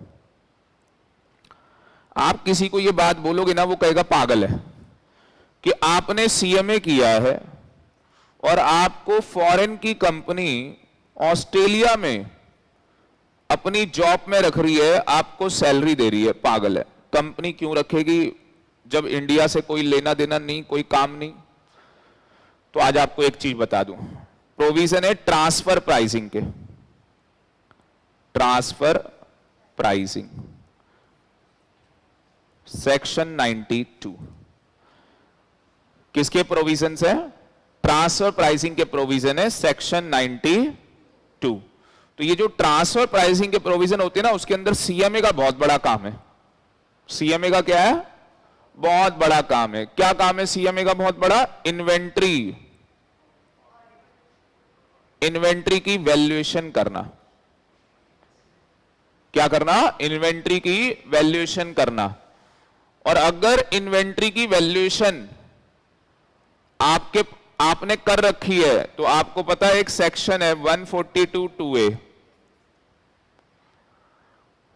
आप किसी को ये बात बोलोगे ना, वो कहेगा पागल है कि आपने सीएमए किया है और आपको फॉरेन की कंपनी ऑस्ट्रेलिया में अपनी जॉब में रख रही है, आपको सैलरी दे रही है। पागल है, कंपनी क्यों रखेगी जब इंडिया से कोई लेना देना नहीं, कोई काम नहीं। तो आज आपको एक चीज बता दूं, प्रोविजन है ट्रांसफर प्राइसिंग के, ट्रांसफर प्राइसिंग सेक्शन 92, किसके प्रोविजन है? ट्रांसफर प्राइसिंग के प्रोविजन है सेक्शन 92। तो ये जो ट्रांसफर प्राइसिंग के प्रोविजन होते हैं ना, उसके अंदर सीएमए का बहुत बड़ा काम है। सीएमए का क्या है? बहुत बड़ा काम है। क्या काम है सीएमए का बहुत बड़ा? इन्वेंट्री, इन्वेंट्री की वैल्यूएशन करना। क्या करना? इन्वेंट्री की वैल्यूएशन करना। और अगर इन्वेंट्री की वैल्यूएशन आपने कर रखी है, तो आपको पता है एक सेक्शन है 142(2)(a),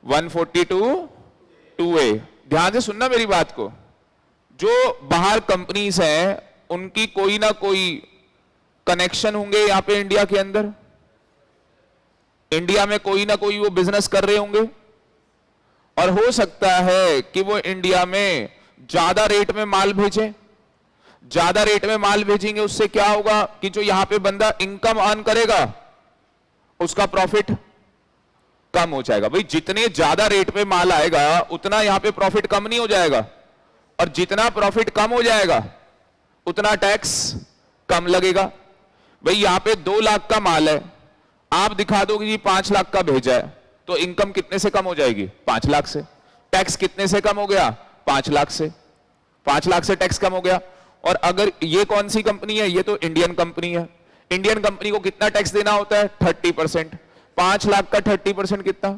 142(2)(a), ध्यान से सुनना मेरी बात को। जो बाहर कंपनीज हैं उनकी कोई ना कोई कनेक्शन होंगे यहां पे इंडिया के अंदर, इंडिया में कोई ना कोई वो बिजनेस कर रहे होंगे, और हो सकता है कि वो इंडिया में ज्यादा रेट में माल भेजें। ज्यादा रेट में माल भेजेंगे, उससे क्या होगा कि जो यहां पे बंदा इनकम अर्न करेगा उसका प्रॉफिट कम हो जाएगा। भाई जितने ज्यादा रेट पे माल आएगा उतना यहां पे प्रॉफिट कम नहीं हो जाएगा, और जितना प्रॉफिट कम हो जाएगा उतना टैक्स कम लगेगा। भाई यहां पे 2 लाख का माल है, आप दिखा दो कि 5 लाख का भेजा है, तो इनकम कितने से कम हो जाएगी? 5 लाख से। टैक्स कितने से कम हो गया? 5 लाख से। 5 लाख से टैक्स कम हो गया। और अगर ये कौन सी कंपनी है? ये तो इंडियन कंपनी है। इंडियन कंपनी को कितना टैक्स देना होता है? 30%। 5 लाख का 30% कितना?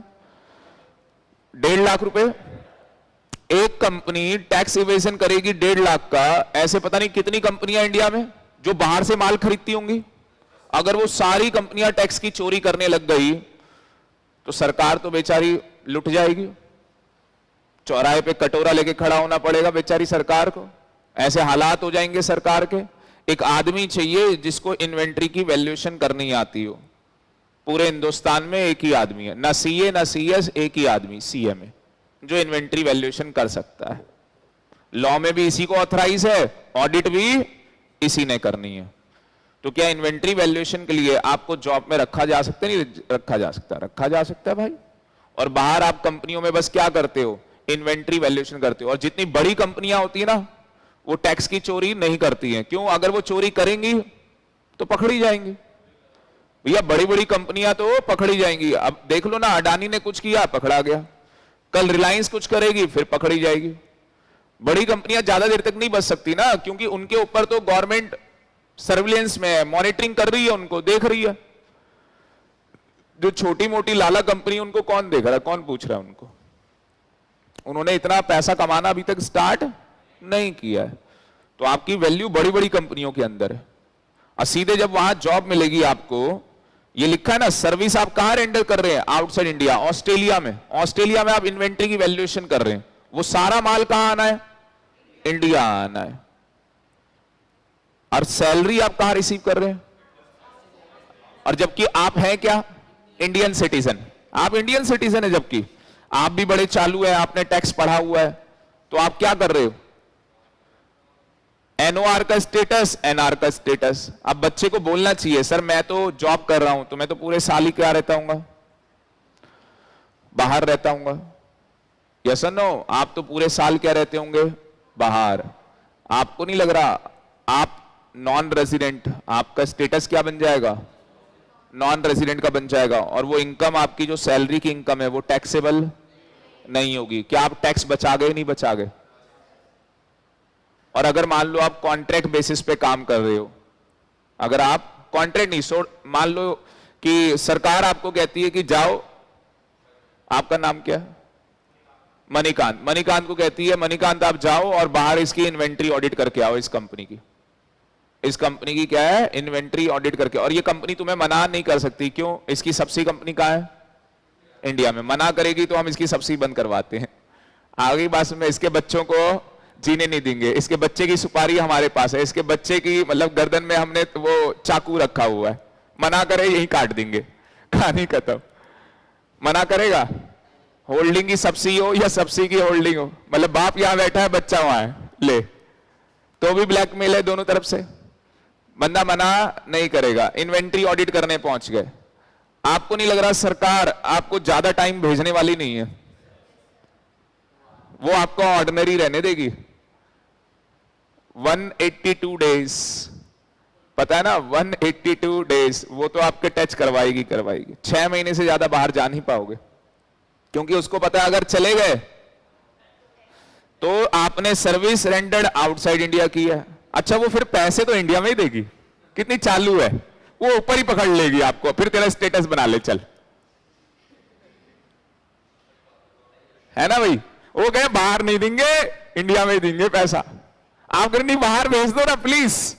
1.5 लाख रुपए। एक कंपनी टैक्स इवेजन करेगी 1.5 लाख का, ऐसे पता नहीं कितनी कंपनियां इंडिया में जो बाहर से माल खरीदती होंगी। अगर वो सारी कंपनियां टैक्स की चोरी करने लग गई तो सरकार तो बेचारी लुट जाएगी, चौराहे पे कटोरा लेके खड़ा होना पड़ेगा बेचारी सरकार को। ऐसे हालात हो जाएंगे सरकार के। एक आदमी चाहिए जिसको इन्वेंट्री की वैल्यूएशन करनी आती हो। पूरे हिंदुस्तान में एक ही आदमी है, ना सीए ना सीएस, एक ही आदमी सीएमए जो इन्वेंट्री वैल्यूएशन कर सकता है। लॉ में भी इसी को ऑथराइज है, ऑडिट भी इसी ने करनी है। तो क्या इन्वेंट्री वैल्यूएशन के लिए आपको जॉब में रखा जा सकता है? नहीं रखा जा सकता? रखा जा सकता है भाई। और बाहर आप कंपनियों में बस क्या करते हो? इन्वेंट्री वैल्यूएशन करते हो। और जितनी बड़ी कंपनियां होती है ना, वो टैक्स की चोरी नहीं करती हैं। क्यों? अगर वो चोरी करेंगी तो पकड़ी जाएंगी। भैया बड़ी बड़ी कंपनियां तो पकड़ी जाएंगी। अब देख लो ना, अडानी ने कुछ किया, पकड़ा गया। कल रिलायंस कुछ करेगी, फिर पकड़ी जाएगी। बड़ी कंपनियां ज्यादा देर तक नहीं बच सकती ना, क्योंकि उनके ऊपर तो गवर्नमेंट सर्विलेंस में है, मॉनिटरिंग कर रही है, उनको देख रही है। जो छोटी मोटी लाला कंपनी, उनको कौन देख रहा है? कौन पूछ रहा है उनको? उन्होंने इतना पैसा कमाना अभी तक स्टार्ट नहीं किया है। तो आपकी वैल्यू बड़ी बड़ी कंपनियों के अंदर है। और सीधे जब वहां जॉब मिलेगी आपको, ये लिखा है ना सर्विस आप कहां रेंडर कर रहे हैं, आउटसाइड इंडिया, ऑस्ट्रेलिया में। ऑस्ट्रेलिया में आप इन्वेंट्री की वैल्यूएशन कर रहे हैं, वो सारा माल कहां आना है, इंडिया आना है। और सैलरी आप कहां रिसीव कर रहे हैं, और जबकि आप हैं क्या, इंडियन सिटीजन। आप इंडियन सिटीजन है, जबकि आप भी बड़े चालू है, आपने टैक्स पढ़ा हुआ है, तो आप क्या कर रहे हो, एनओआर का स्टेटस, एनआर का स्टेटस। अब बच्चे को बोलना चाहिए सर मैं तो जॉब कर रहा हूं, तो मैं तो पूरे साल ही क्या रहता हूंगा, बाहर रहता हूंगा। यस और नो, आप तो पूरे साल क्या रहते होंगे, बाहर। आपको नहीं लग रहा आप नॉन रेजिडेंट, आपका स्टेटस क्या बन जाएगा, नॉन रेजिडेंट का बन जाएगा, और वो इनकम आपकी जो सैलरी की इनकम है वो टैक्सेबल नहीं होगी। क्या आप टैक्स बचा गए, नहीं बचा गए। और अगर मान लो आप कॉन्ट्रैक्ट बेसिस पे काम कर रहे हो, अगर आप कॉन्ट्रैक्ट नहीं, मान लो कि सरकार आपको कहती है कि जाओ, आपका नाम क्या है, मणिकांत, मणिकांत को कहती है मणिकांत आप जाओ और बाहर इसकी इन्वेंट्री ऑडिट करके आओ, इस कंपनी की, इस कंपनी की क्या है, इन्वेंट्री ऑडिट करके। और ये कंपनी तुम्हें मना नहीं कर सकती, क्यों, इसकी सब्सिडी कंपनी कहां है, इंडिया में। मना करेगी तो हम इसकी सब्सिडी बंद करवाते हैं। आगे बात में इसके बच्चों को जीने नहीं देंगे, इसके बच्चे की सुपारी हमारे पास है, इसके बच्चे की मतलब गर्दन में हमने वो चाकू रखा हुआ है, मना करे यही काट देंगे, कहानी खत्म। मना करेगा, होल्डिंग की सब्सिडी हो या सब्सिडी की होल्डिंग हो, मतलब बाप यहां बैठा है बच्चा वहां है, ले तो भी ब्लैकमेल है दोनों तरफ से, बंदा मना नहीं करेगा। इन्वेंट्री ऑडिट करने पहुंच गए, आपको नहीं लग रहा सरकार आपको ज्यादा टाइम भेजने वाली नहीं है, वो आपको ऑर्डिनरी रहने देगी। 182 डेज, पता है ना 182 डेज, वो तो आपके टच करवाएगी करवाएगी। 6 महीने से ज्यादा बाहर जा नहीं पाओगे, क्योंकि उसको पता है अगर चले गए तो आपने सर्विस रेंडर्ड आउटसाइड इंडिया की है। अच्छा वो फिर पैसे तो इंडिया में ही देगी, कितनी चालू है, वो ऊपर ही पकड़ लेगी आपको, फिर तेरा स्टेटस बना ले चल, है ना भाई। वो कहे बाहर नहीं देंगे, इंडिया में ही देंगे पैसा, आप करें नहीं बाहर भेज दो ना प्लीज,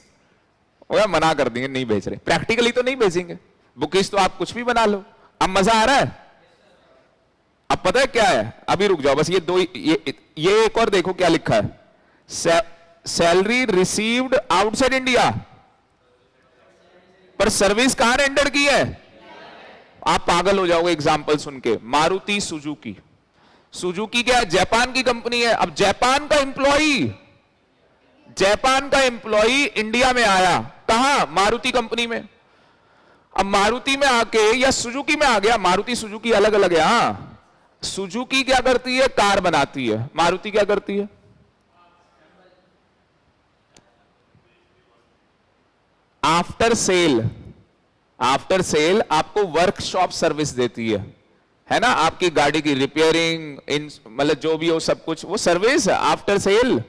वो मना कर देंगे, नहीं भेज रहे, प्रैक्टिकली तो नहीं भेजेंगे, बुकिश तो आप कुछ भी बना लो। अब मजा आ रहा है, अब पता है क्या है, अभी रुक जाओ बस, ये दो ये एक और देखो क्या लिखा है, सैलरी रिसीव्ड आउटसाइड इंडिया, पर सर्विस कहां रेंडर की है, आप पागल हो जाओगे एग्जांपल सुन के। मारुति सुजुकी, सुजुकी क्या है, जापान की कंपनी है। अब जापान का एम्प्लॉई इंडिया में आया, कहां, मारुति कंपनी में। अब मारुति में आके या सुजुकी में आ गया, मारुति सुजुकी अलग अलग है। हाँ, सुजुकी क्या करती है, कार बनाती है, मारुति क्या करती है, आफ्टर सेल आपको वर्कशॉप सर्विस देती है ना, आपकी गाड़ी की रिपेयरिंग, मतलब जो भी हो सब कुछ वो सर्विस है। आफ्टर सेल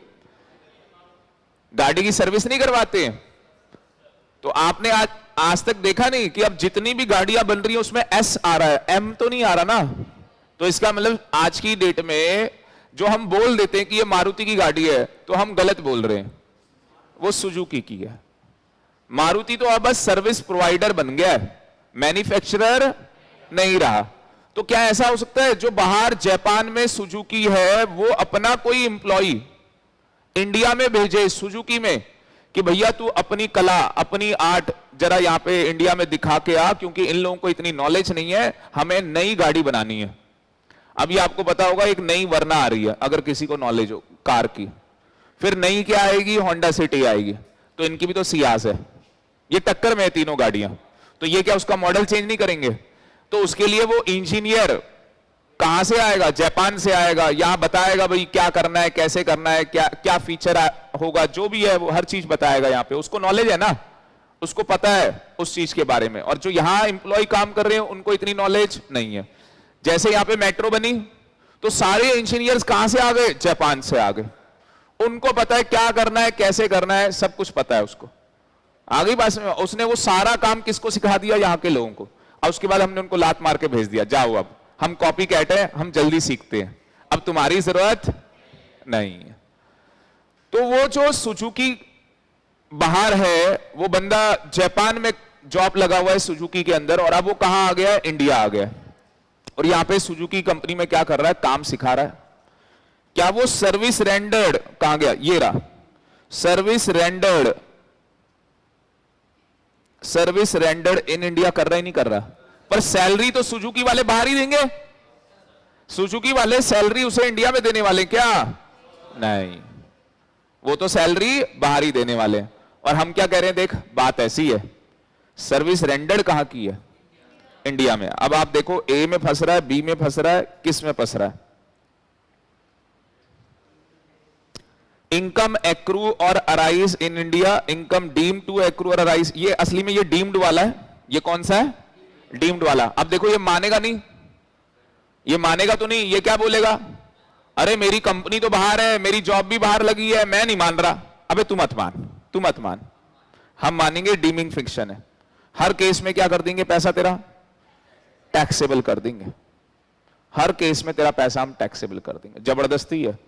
गाड़ी की सर्विस नहीं करवाते हैं। तो आपने आज तक देखा नहीं कि अब जितनी भी गाड़ियां बन रही है उसमें एस आ रहा है, एम तो नहीं आ रहा ना। तो इसका मतलब आज की डेट में जो हम बोल देते हैं कि ये मारुति की गाड़ी है, तो हम गलत बोल रहे हैं, वो सुजुकी की है। मारुति तो अब बस सर्विस प्रोवाइडर बन गया है, मैन्युफैक्चरर नहीं रहा। तो क्या ऐसा हो सकता है जो बाहर जापान में सुजुकी है वो अपना कोई एम्प्लॉई इंडिया में भेजे सुजुकी में कि भैया तू अपनी कला अपनी आर्ट जरा यहां पे इंडिया में दिखा के आ, क्योंकि इन लोगों को इतनी नॉलेज नहीं है, हमें नई गाड़ी बनानी है। अभी आपको पता होगा एक नई वरना आ रही है, अगर किसी को नॉलेज हो कार की, फिर नई क्या आएगी, होंडा सिटी आएगी। तो इनकी भी तो सियास है, ये टक्कर में है तीनों गाड़ियां। तो ये क्या उसका मॉडल चेंज नहीं करेंगे? तो उसके लिए वो इंजीनियर कहां से आएगा, जापान से आएगा, यहां बताएगा भाई क्या करना है, कैसे करना है, क्या क्या फीचर होगा, जो भी है वो हर चीज बताएगा। यहां पे उसको नॉलेज है ना, उसको पता है उस चीज के बारे में। और जो यहां एम्प्लॉय काम कर रहे हैं उनको इतनी नॉलेज नहीं है। जैसे यहां पे मेट्रो बनी तो सारे इंजीनियर्स कहां से आ गए, जापान से आ गए। उनको पता है क्या करना है, कैसे करना है, सब कुछ पता है उसको। आगे बात में उसने वो सारा काम किसको सिखा दिया, यहां के लोगों को। और उसके बाद हमने उनको लात मार के भेज दिया, जाओ अब हम कॉपी कैट है, हम जल्दी सीखते हैं, अब तुम्हारी जरूरत नहीं है। तो वो जो सुजुकी बाहर है, वो बंदा जापान में जॉब लगा हुआ है सुजुकी के अंदर, और अब वो कहां आ गया है, इंडिया आ गया, और यहां पे सुजुकी कंपनी में क्या कर रहा है, काम सिखा रहा है। क्या वो सर्विस रेंडर्ड, कहां गया, ये रहा, सर्विस रेंडर्ड इन इंडिया कर रहा है, नहीं कर रहा, पर सैलरी तो सुजुकी वाले बाहर ही देंगे। सुजुकी वाले सैलरी उसे इंडिया में देने वाले क्या, नहीं, वो तो सैलरी बाहर ही देने वाले। और हम क्या कह रहे हैं, देख बात ऐसी है, सर्विस रेंडर्ड कहां की है, इंडिया में। अब आप देखो, ए में फंस रहा है, बी में फंस रहा है, किस में फंस रहा है, इनकम एक्रू और arise in India, income deem to accrue और अराइज। ये असली में ये डीम्ड वाला है, ये कौन सा है, डीम्ड वाला। अब देखो ये मानेगा नहीं, ये मानेगा तो नहीं, ये क्या बोलेगा, अरे मेरी कंपनी तो बाहर है, मेरी जॉब भी बाहर लगी है, मैं नहीं मान रहा। अबे तू मत मान, तू मत मान, हम मानेंगे डीमिंग फिक्शन है। हर केस में क्या कर देंगे, पैसा तेरा टैक्सेबल कर देंगे, हर केस में तेरा पैसा हम टैक्सेबल कर देंगे। जबरदस्ती है।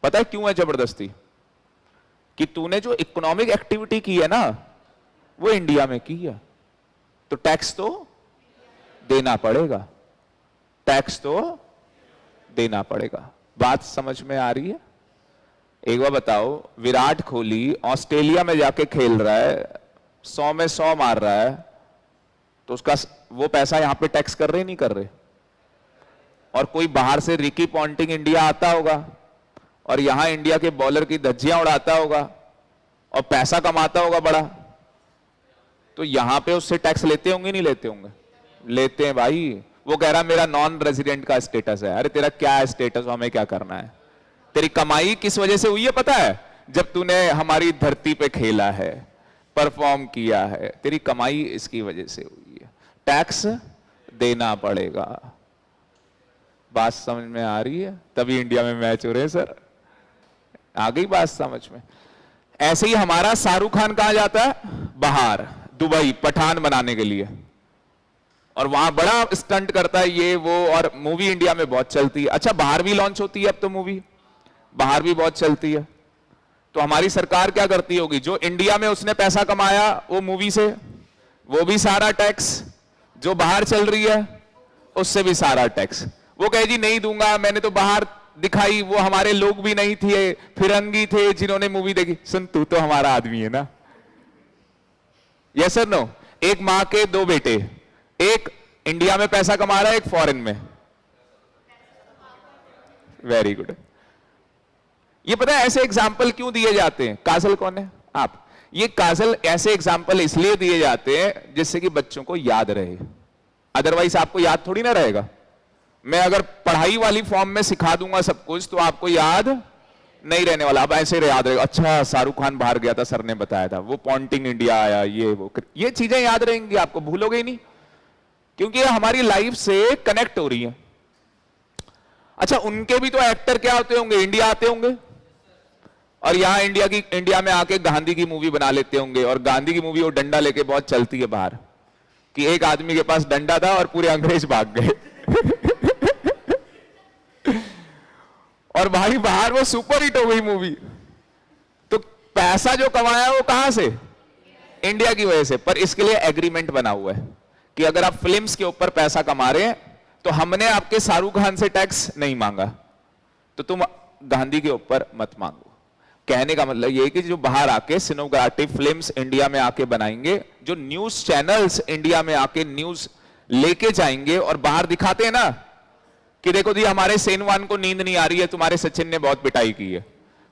पता है क्यों है जबरदस्ती, कि तूने जो इकोनॉमिक एक्टिविटी की है ना, वो इंडिया में की है, तो टैक्स तो देना पड़ेगा, टैक्स तो देना पड़ेगा। बात समझ में आ रही है। एक बार बताओ, विराट कोहली ऑस्ट्रेलिया में जाके खेल रहा है, 100 में 100 मार रहा है, तो उसका वो पैसा यहां पे टैक्स कर रहे नहीं कर रहे। और कोई बाहर से रिकी पॉन्टिंग इंडिया आता होगा और यहां इंडिया के बॉलर की धज्जियां उड़ाता होगा और पैसा कमाता होगा बड़ा, तो यहां पे उससे टैक्स लेते होंगे नहीं लेते होंगे, लेते हैं भाई। वो कह रहा मेरा नॉन रेजिडेंट का स्टेटस है। अरे तेरा क्या स्टेटस, हमें क्या करना है, तेरी कमाई किस वजह से हुई है पता है, जब तूने हमारी धरती पे खेला है, परफॉर्म किया है, तेरी कमाई इसकी वजह से हुई है, टैक्स देना पड़ेगा। बात समझ में आ रही है, तभी इंडिया में मैच हो रहे हैं सर, आ गई बात समझ में। ऐसे ही हमारा शाहरुख खान कहां जाता है, बाहर, दुबई, पठान बनाने के लिए, और वहां बड़ा स्टंट करता है ये वो, और मूवी इंडिया में बहुत चलती है। अच्छा बाहर भी लॉन्च होती है अब तो मूवी, बाहर भी बहुत चलती है। तो हमारी सरकार क्या करती होगी, जो इंडिया में उसने पैसा कमाया वो मूवी से, वो भी सारा टैक्स, जो बाहर चल रही है उससे भी सारा टैक्स। वो कहे जी नहीं दूंगा, मैंने तो बाहर दिखाई, वो हमारे लोग भी नहीं थे, फिरंगी थे जिन्होंने मूवी देखी। सुन तू तो हमारा आदमी है ना, यस सर नो। एक मां के 2 बेटे, एक इंडिया में पैसा कमा रहा है, एक फॉरेन में। Very good. ये पता है ऐसे एग्जाम्पल क्यों दिए जाते हैं, काजल कौन है आप, ये काजल ऐसे एग्जाम्पल इसलिए दिए जाते हैं जिससे कि बच्चों को याद रहे, अदरवाइज आपको याद थोड़ी ना रहेगा। मैं अगर पढ़ाई वाली फॉर्म में सिखा दूंगा सब कुछ तो आपको याद नहीं रहने वाला। अब ऐसे याद रहेगा, अच्छा शाहरुख खान बाहर गया था, सर ने बताया था, वो पॉन्टिंग इंडिया आया, ये वो, ये चीजें याद रहेंगी आपको, भूलोगे ही नहीं, क्योंकि ये हमारी लाइफ से कनेक्ट हो रही है। अच्छा उनके भी तो एक्टर क्या होते होंगे, इंडिया आते होंगे, और यहां इंडिया में आके गांधी की मूवी बना लेते होंगे, और गांधी की मूवी वो डंडा लेके बहुत चलती है बाहर, कि एक आदमी के पास डंडा था और पूरे अंग्रेज भाग गए और भाई बाहर वो सुपर हिट हो गई मूवी। तो पैसा जो कमाया वो कहां से, इंडिया की वजह से। पर इसके लिए एग्रीमेंट बना हुआ है कि अगर आप फिल्म्स के ऊपर पैसा कमा रहे हैं तो हमने आपके शाहरुख खान से टैक्स नहीं मांगा, तो तुम गांधी के ऊपर मत मांगो। कहने का मतलब ये कि जो बाहर आके सिनेमैटोग्राफी फिल्म्स इंडिया में आके बनाएंगे, जो न्यूज चैनल्स इंडिया में आके न्यूज लेके जाएंगे और बाहर दिखाते हैं ना कि देखो जी हमारे सेनवान को नींद नहीं आ रही है, तुम्हारे सचिन ने बहुत पिटाई की है,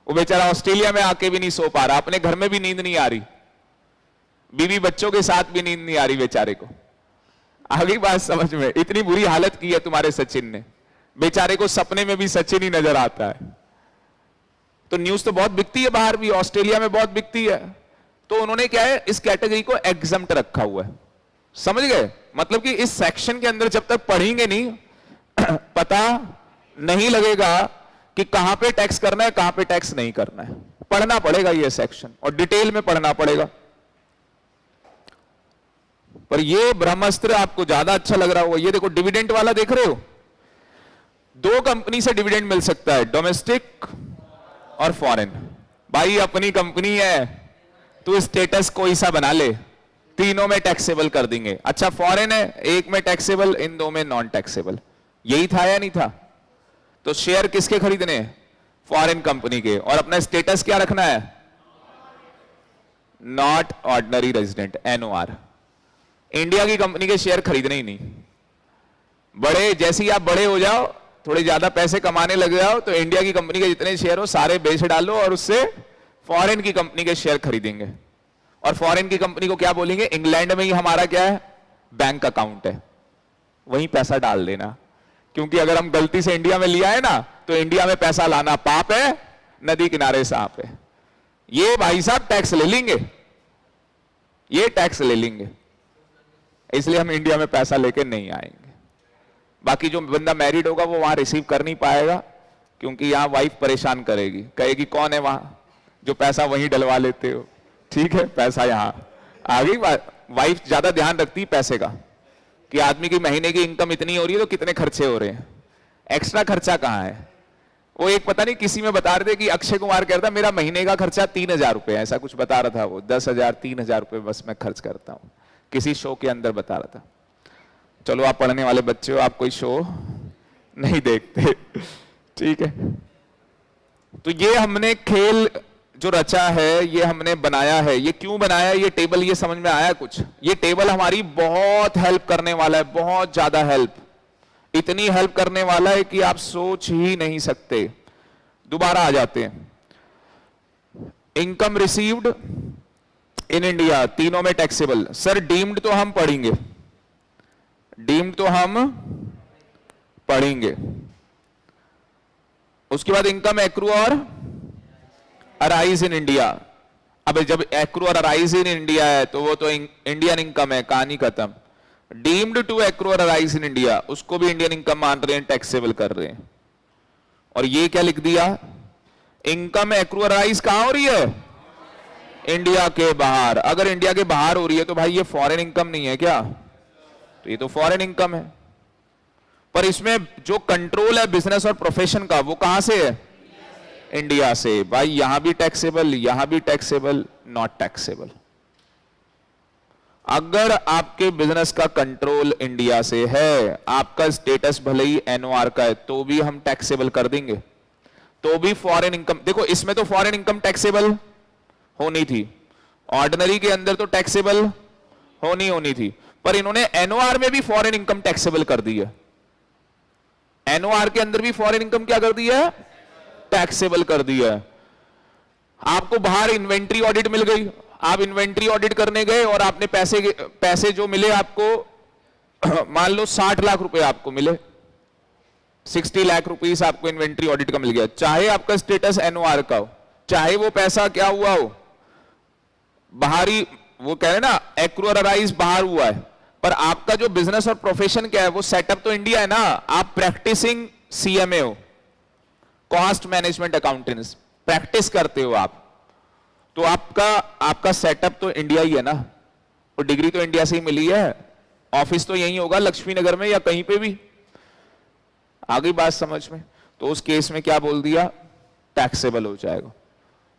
वो बेचारा ऑस्ट्रेलिया में आके भी नहीं सो पा रहा, अपने घर में भी नींद नहीं आ रही, बीवी बच्चों के साथ भी नींद नहीं आ रही बेचारे को। आगे बात समझ में, इतनी बुरी हालत की है तुम्हारे सचिन ने, बेचारे को सपने में भी सचिन ही नजर आता है। तो न्यूज तो बहुत बिकती है बाहर भी, ऑस्ट्रेलिया में बहुत बिकती है। तो उन्होंने क्या है, इस कैटेगरी को एग्जम्प्ट रखा हुआ है, समझ गए। मतलब कि इस सेक्शन के अंदर जब तक पढ़ेंगे नहीं पता नहीं लगेगा कि कहां पे टैक्स करना है कहां पे टैक्स नहीं करना है। पढ़ना पड़ेगा ये सेक्शन, और डिटेल में पढ़ना पड़ेगा। पर ये ब्रह्मास्त्र आपको ज्यादा अच्छा लग रहा होगा। ये देखो डिविडेंड वाला देख रहे हो, 2 कंपनी से डिविडेंड मिल सकता है, डोमेस्टिक और फॉरेन। भाई अपनी कंपनी है, तू स्टेटस कोई सा बना ले, तीनों में टैक्सेबल कर देंगे। अच्छा फॉरेन है, एक में टैक्सेबल, इन दो में नॉन टैक्सेबल। यही था या नहीं था? तो शेयर किसके खरीदने हैं? फॉरेन कंपनी के। और अपना स्टेटस क्या रखना है? Not ordinary resident, NOR. India की कंपनी के शेयर खरीदने ही नहीं। बड़े जैसे ही आप बड़े हो जाओ, थोड़े ज्यादा पैसे कमाने लग जाओ, तो इंडिया की कंपनी के जितने शेयर हो सारे बेच डालो और उससे फॉरेन की कंपनी के शेयर खरीदेंगे। और फॉरेन की कंपनी को क्या बोलेंगे? इंग्लैंड में ही हमारा क्या है? बैंक अकाउंट है, वहीं पैसा डाल देना। क्योंकि अगर हम गलती से इंडिया में लिया है ना, तो इंडिया में पैसा लाना पाप है, नदी किनारे सांप है। ये भाई साहब टैक्स ले लेंगे, ये टैक्स ले लेंगे, इसलिए हम इंडिया में पैसा लेके नहीं आएंगे। बाकी जो बंदा मैरिड होगा वो वहां रिसीव कर नहीं पाएगा, क्योंकि यहां वाइफ परेशान करेगी, कहेगी कौन है वहां जो पैसा वहीं डलवा लेते हो। ठीक है, पैसा यहां आ गई। वाइफ ज्यादा ध्यान रखती है पैसे का, कि आदमी की महीने की इनकम इतनी हो रही है तो कितने खर्चे हो रहे हैं, एक्स्ट्रा खर्चा कहां है। वो एक पता नहीं किसी में बता रहे थे कि अक्षय कुमार कह रहा था मेरा महीने का खर्चा 3,000 रुपए, ऐसा कुछ बता रहा था वो। 10,000 3,000 रुपए बस मैं खर्च करता हूं, किसी शो के अंदर बता रहा था। चलो आप पढ़ने वाले बच्चे हो, आप कोई शो नहीं देखते, ठीक है। तो ये हमने खेल जो रचा है, ये हमने बनाया है। ये क्यों बनाया ये टेबल, ये समझ में आया कुछ? ये टेबल हमारी बहुत हेल्प करने वाला है, बहुत ज्यादा हेल्प, इतनी हेल्प करने वाला है कि आप सोच ही नहीं सकते। दोबारा आ जाते हैं। इनकम रिसीव्ड इन इंडिया, तीनों में टैक्सेबल। सर डीम्ड तो हम पढ़ेंगे, डीम्ड तो हम पढ़ेंगे। उसके बाद इनकम एक्रू और अराइज इन इंडिया। अब जब एक्रू और अराइज इन इंडिया है तो वो तो इंडियन इनकम है, कहानी खत्म। डीम्ड टू एक्रू और अराइज इन इंडिया, उसको भी इंडियन इनकम मान रहे हैं, टैक्सेबल कर रहे हैं। और ये क्या लिख दिया? इनकम एक्रू और अराइज कहां हो रही है? इंडिया के बाहर। अगर इंडिया के बाहर हो रही है तो भाई ये फॉरेन इनकम नहीं है क्या? तो ये तो फॉरेन इनकम है। पर इसमें जो कंट्रोल है बिजनेस और प्रोफेशन का, वो कहां से है? इंडिया से। भाई यहां भी टैक्सेबल, यहां भी टैक्सेबल, नॉट टैक्सेबल। अगर आपके बिजनेस का कंट्रोल इंडिया से है, आपका स्टेटस भले ही एनओआर का है, तो भी हम टैक्सेबल कर देंगे। तो भी फॉरेन इनकम, देखो इसमें तो फॉरेन इनकम टैक्सेबल होनी थी, ऑर्डिनरी के अंदर तो टैक्सेबल होनी थी, पर इन्होंने एनओआर में भी फॉरेन इनकम टैक्सेबल कर दी है। एनओआर के अंदर भी फॉरेन इनकम क्या कर दी है? टैक्सेबल कर दिया है। आपको बाहर इन्वेंट्री ऑडिट मिल गई, आप इन्वेंट्री ऑडिट करने गए और आपने पैसे जो मिले आपको मान लो 60 लाख रुपए आपको मिले, 60 लाख रुपीस आपको इन्वेंट्री ऑडिट का मिल गया। चाहे आपका स्टेटस एनओआर का हो, चाहे वो पैसा क्या हुआ हो, बाहरी, वो कह रहे ना एक्रू और अराइज बाहर हुआ है, पर आपका जो बिजनेस और प्रोफेशन क्या है, वो सेटअप तो इंडिया है ना। आप प्रैक्टिसिंग सीएमए हो, कॉस्ट मैनेजमेंट अकाउंटेंट्स प्रैक्टिस करते हो आप, तो आपका सेटअप तो इंडिया ही है ना, और डिग्री तो इंडिया से ही मिली है, ऑफिस तो यही होगा लक्ष्मी नगर में या कहीं पे भी। आ गई बात समझ में? तो उस केस में क्या बोल दिया? टैक्सेबल हो जाएगा।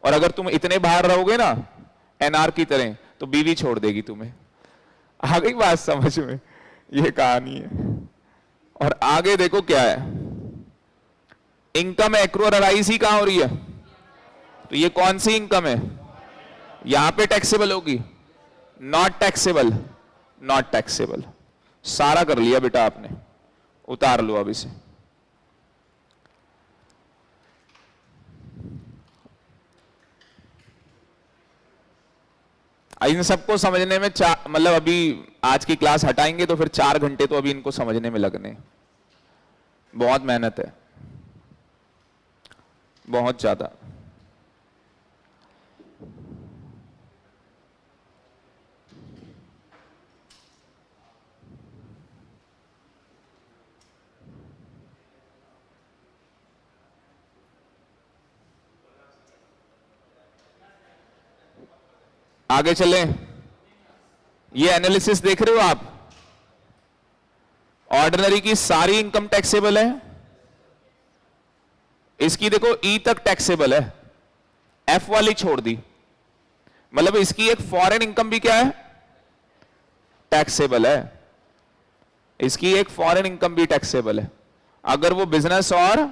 और अगर तुम इतने बाहर रहोगे ना एनआर की तरह, तो बीवी छोड़ देगी तुम्हें। आ गई बात समझ में? ये कहानी है। और आगे देखो क्या है, इनकम एक्रू और अराइज ही कहां हो रही है? तो ये कौन सी इनकम है? यहां पे टैक्सेबल होगी, नॉट टैक्सेबल, नॉट टैक्सेबल। सारा कर लिया बेटा आपने, उतार लो अब इसे। इन सबको समझने में मतलब अभी आज की क्लास हटाएंगे तो फिर 4 घंटे तो अभी इनको समझने में लगने, बहुत मेहनत है, बहुत ज्यादा। आगे चले, ये एनालिसिस देख रहे हो आप? ऑर्डिनरी की सारी इनकम टैक्सेबल है, इसकी देखो ई तक टैक्सेबल है, एफ वाली छोड़ दी। मतलब इसकी एक फॉरेन इनकम भी क्या है, टैक्सेबल है। इसकी एक फॉरेन इनकम भी टैक्सेबल है अगर वो बिजनेस और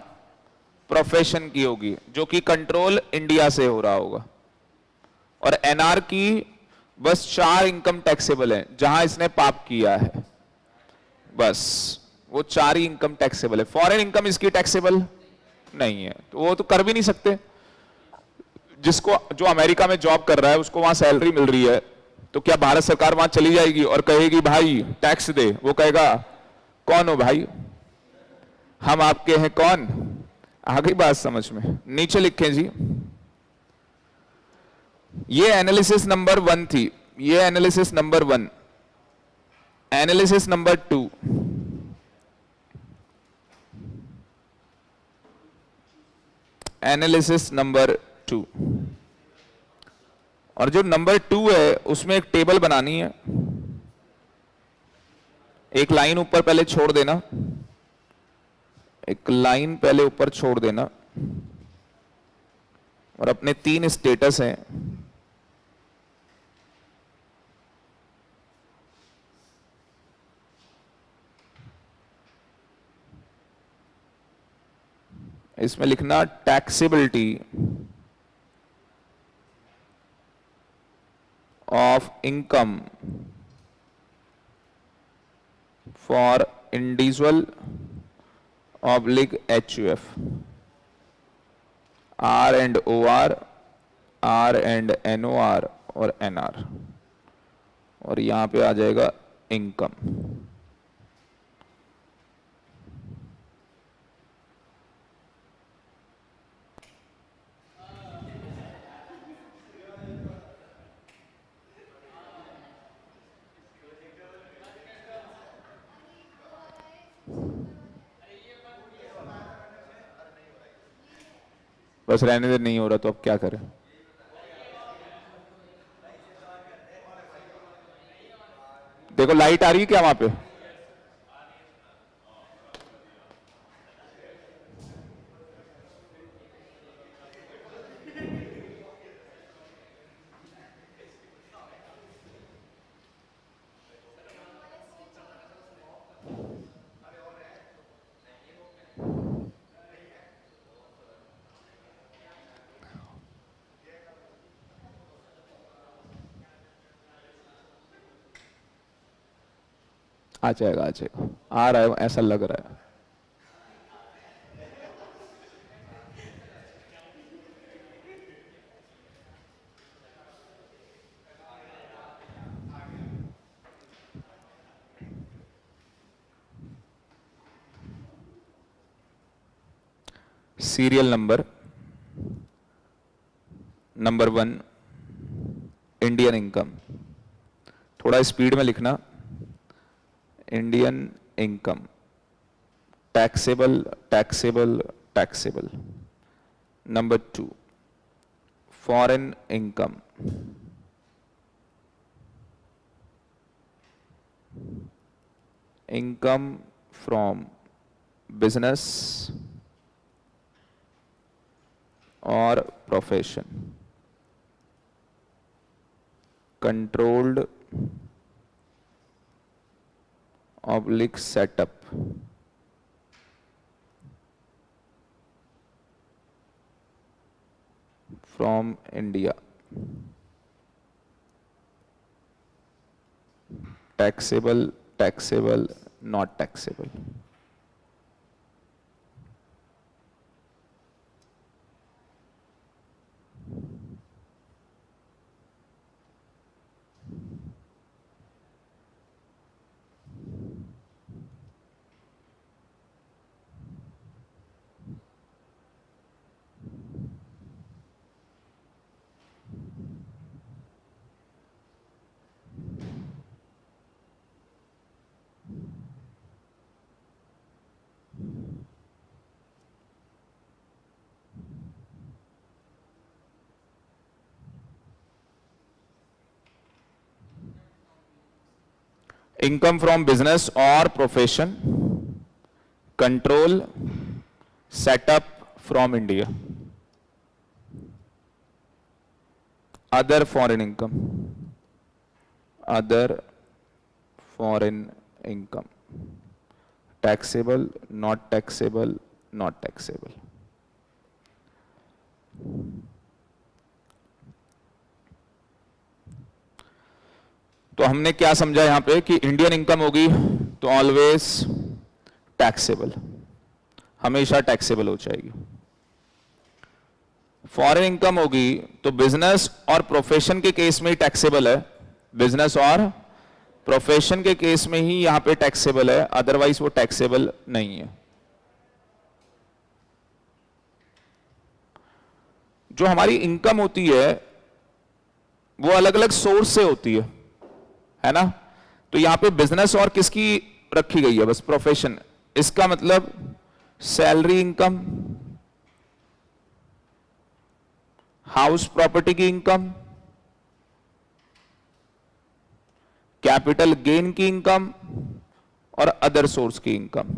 प्रोफेशन की होगी, जो कि कंट्रोल इंडिया से हो रहा होगा। और एनआर की बस 4 इनकम टैक्सेबल है जहां इसने पाप किया है, बस वो 4 ही इनकम टैक्सेबल है। फॉरेन इनकम इसकी टैक्सेबल नहीं है, तो वो तो कर भी नहीं सकते। जिसको जो अमेरिका में जॉब कर रहा है उसको वहां सैलरी मिल रही है, तो क्या भारत सरकार वहां चली जाएगी और कहेगी भाई टैक्स दे? वो कहेगा कौन हो भाई, हम आपके हैं कौन? आ गई बात समझ में? नीचे लिखें जी, ये एनालिसिस नंबर 1 थी, ये analysis number 1। Analysis number 2, analysis number 2। और जो नंबर 2 है उसमें एक टेबल बनानी है, एक लाइन ऊपर पहले छोड़ देना, एक लाइन पहले ऊपर छोड़ देना, और अपने 3 स्टेटस हैं, इसमें लिखना taxability of income for individual oblique HUF, R and OR, R and NOR और NR, और यहां पे आ जाएगा इनकम। बस रहने दे, नहीं हो रहा तो अब क्या करें? देखो लाइट आ रही है क्या वहां पे? आ जाएगा, आ जाएगा, आ रहा है, ऐसा लग रहा है। Serial number 1, Indian income. थोड़ा स्पीड में लिखना, Indian income, taxable taxable taxable. Number 2, foreign income, income from business और profession, controlled oblique setup from India, taxable taxable not taxable. Income from business और profession, control setup from India. Other foreign income, other foreign income, taxable, not taxable, not taxable. तो हमने क्या समझा यहां पे कि Indian income होगी तो ऑलवेज टैक्सेबल, हमेशा टैक्सेबल हो जाएगी। फॉरेन इनकम होगी तो बिजनेस और प्रोफेशन के केस में ही टैक्सेबल है, बिजनेस और प्रोफेशन के केस में ही यहां पे टैक्सेबल है, अदरवाइज वो टैक्सेबल नहीं है। जो हमारी इनकम होती है वो अलग अलग सोर्स से होती है ना। तो यहां पे बिजनेस और किसकी रखी गई है, बस प्रोफेशन। इसका मतलब सैलरी इनकम, हाउस प्रॉपर्टी की इनकम, कैपिटल गेन की इनकम और अदर सोर्स की इनकम,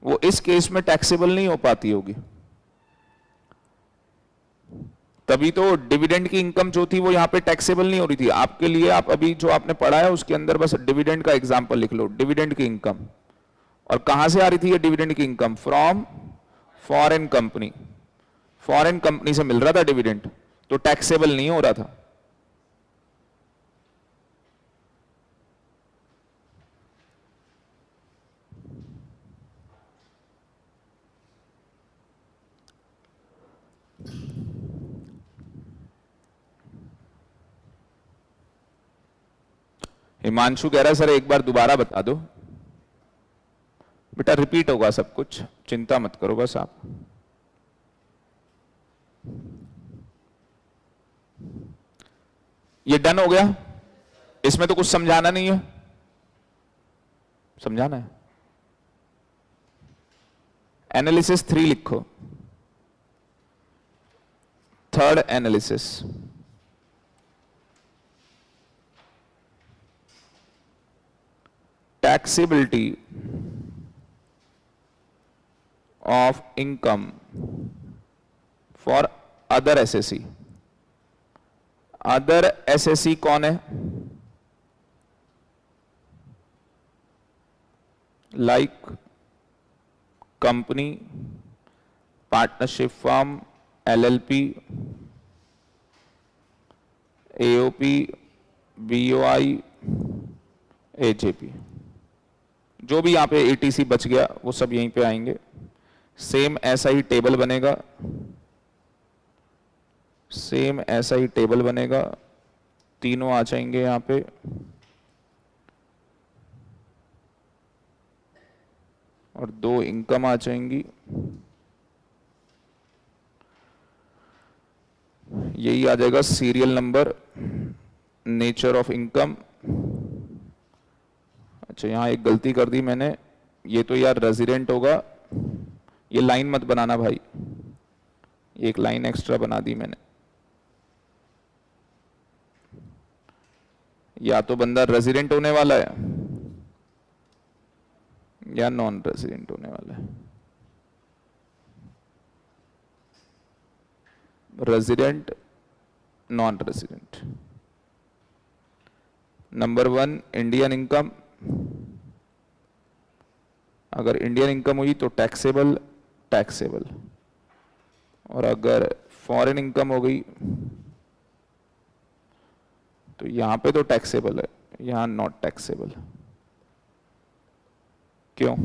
वो इस केस में टैक्सेबल नहीं हो पाती होगी। तभी तो डिविडेंड की इनकम जो थी वो यहां पे टैक्सेबल नहीं हो रही थी। आपके लिए आप अभी जो आपने पढ़ा है उसके अंदर बस डिविडेंड का एग्जांपल लिख लो, डिविडेंड की इनकम। और कहां से आ रही थी ये डिविडेंड की income? From foreign company, foreign company से मिल रहा था डिविडेंड, तो टैक्सेबल नहीं हो रहा था। हिमांशु कह रहा है सर एक बार दोबारा बता दो। बेटा रिपीट होगा सब कुछ, चिंता मत करो बस आप। ये डन हो गया, इसमें तो कुछ समझाना नहीं है, समझाना है। एनालिसिस 3 लिखो, third analysis. Taxability of income for other SSE। Other SSE कौन है? Like company, partnership firm, LLP, AOP, BOI, AJP। जो भी यहां पे ATC बच गया वो सब यहीं पे आएंगे। सेम ऐसा ही टेबल बनेगा, सेम ऐसा ही टेबल बनेगा, तीनों आ जाएंगे यहां पे। और 2 इनकम आ जाएंगी। यही आ जाएगा serial number, nature of income. अच्छा यहां एक गलती कर दी मैंने, ये तो यार रेजिडेंट होगा, ये लाइन मत बनाना भाई, एक लाइन एक्स्ट्रा बना दी मैंने। या तो बंदा रेजिडेंट होने वाला है या नॉन रेजिडेंट होने वाला है। Resident, non resident. Number 1 Indian income, अगर इंडियन इनकम हुई तो टैक्सेबल, टैक्सेबल। और अगर फॉरेन इनकम हो गई तो यहां पे तो टैक्सेबल है, यहां नॉट टैक्सेबल। क्यों?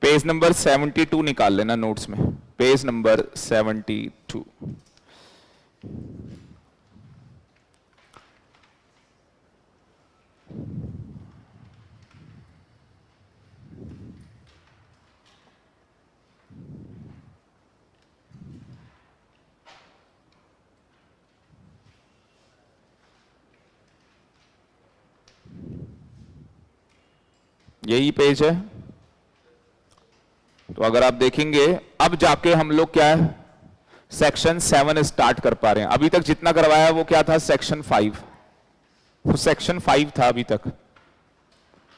पेज नंबर 72 निकाल लेना नोट्स में, पेज नंबर 72। यही पेज है। तो अगर आप देखेंगे अब जाके हम लोग क्या है, सेक्शन 7 स्टार्ट कर पा रहे हैं। अभी तक जितना करवाया वो क्या था, सेक्शन 5। वो सेक्शन 5 था अभी तक।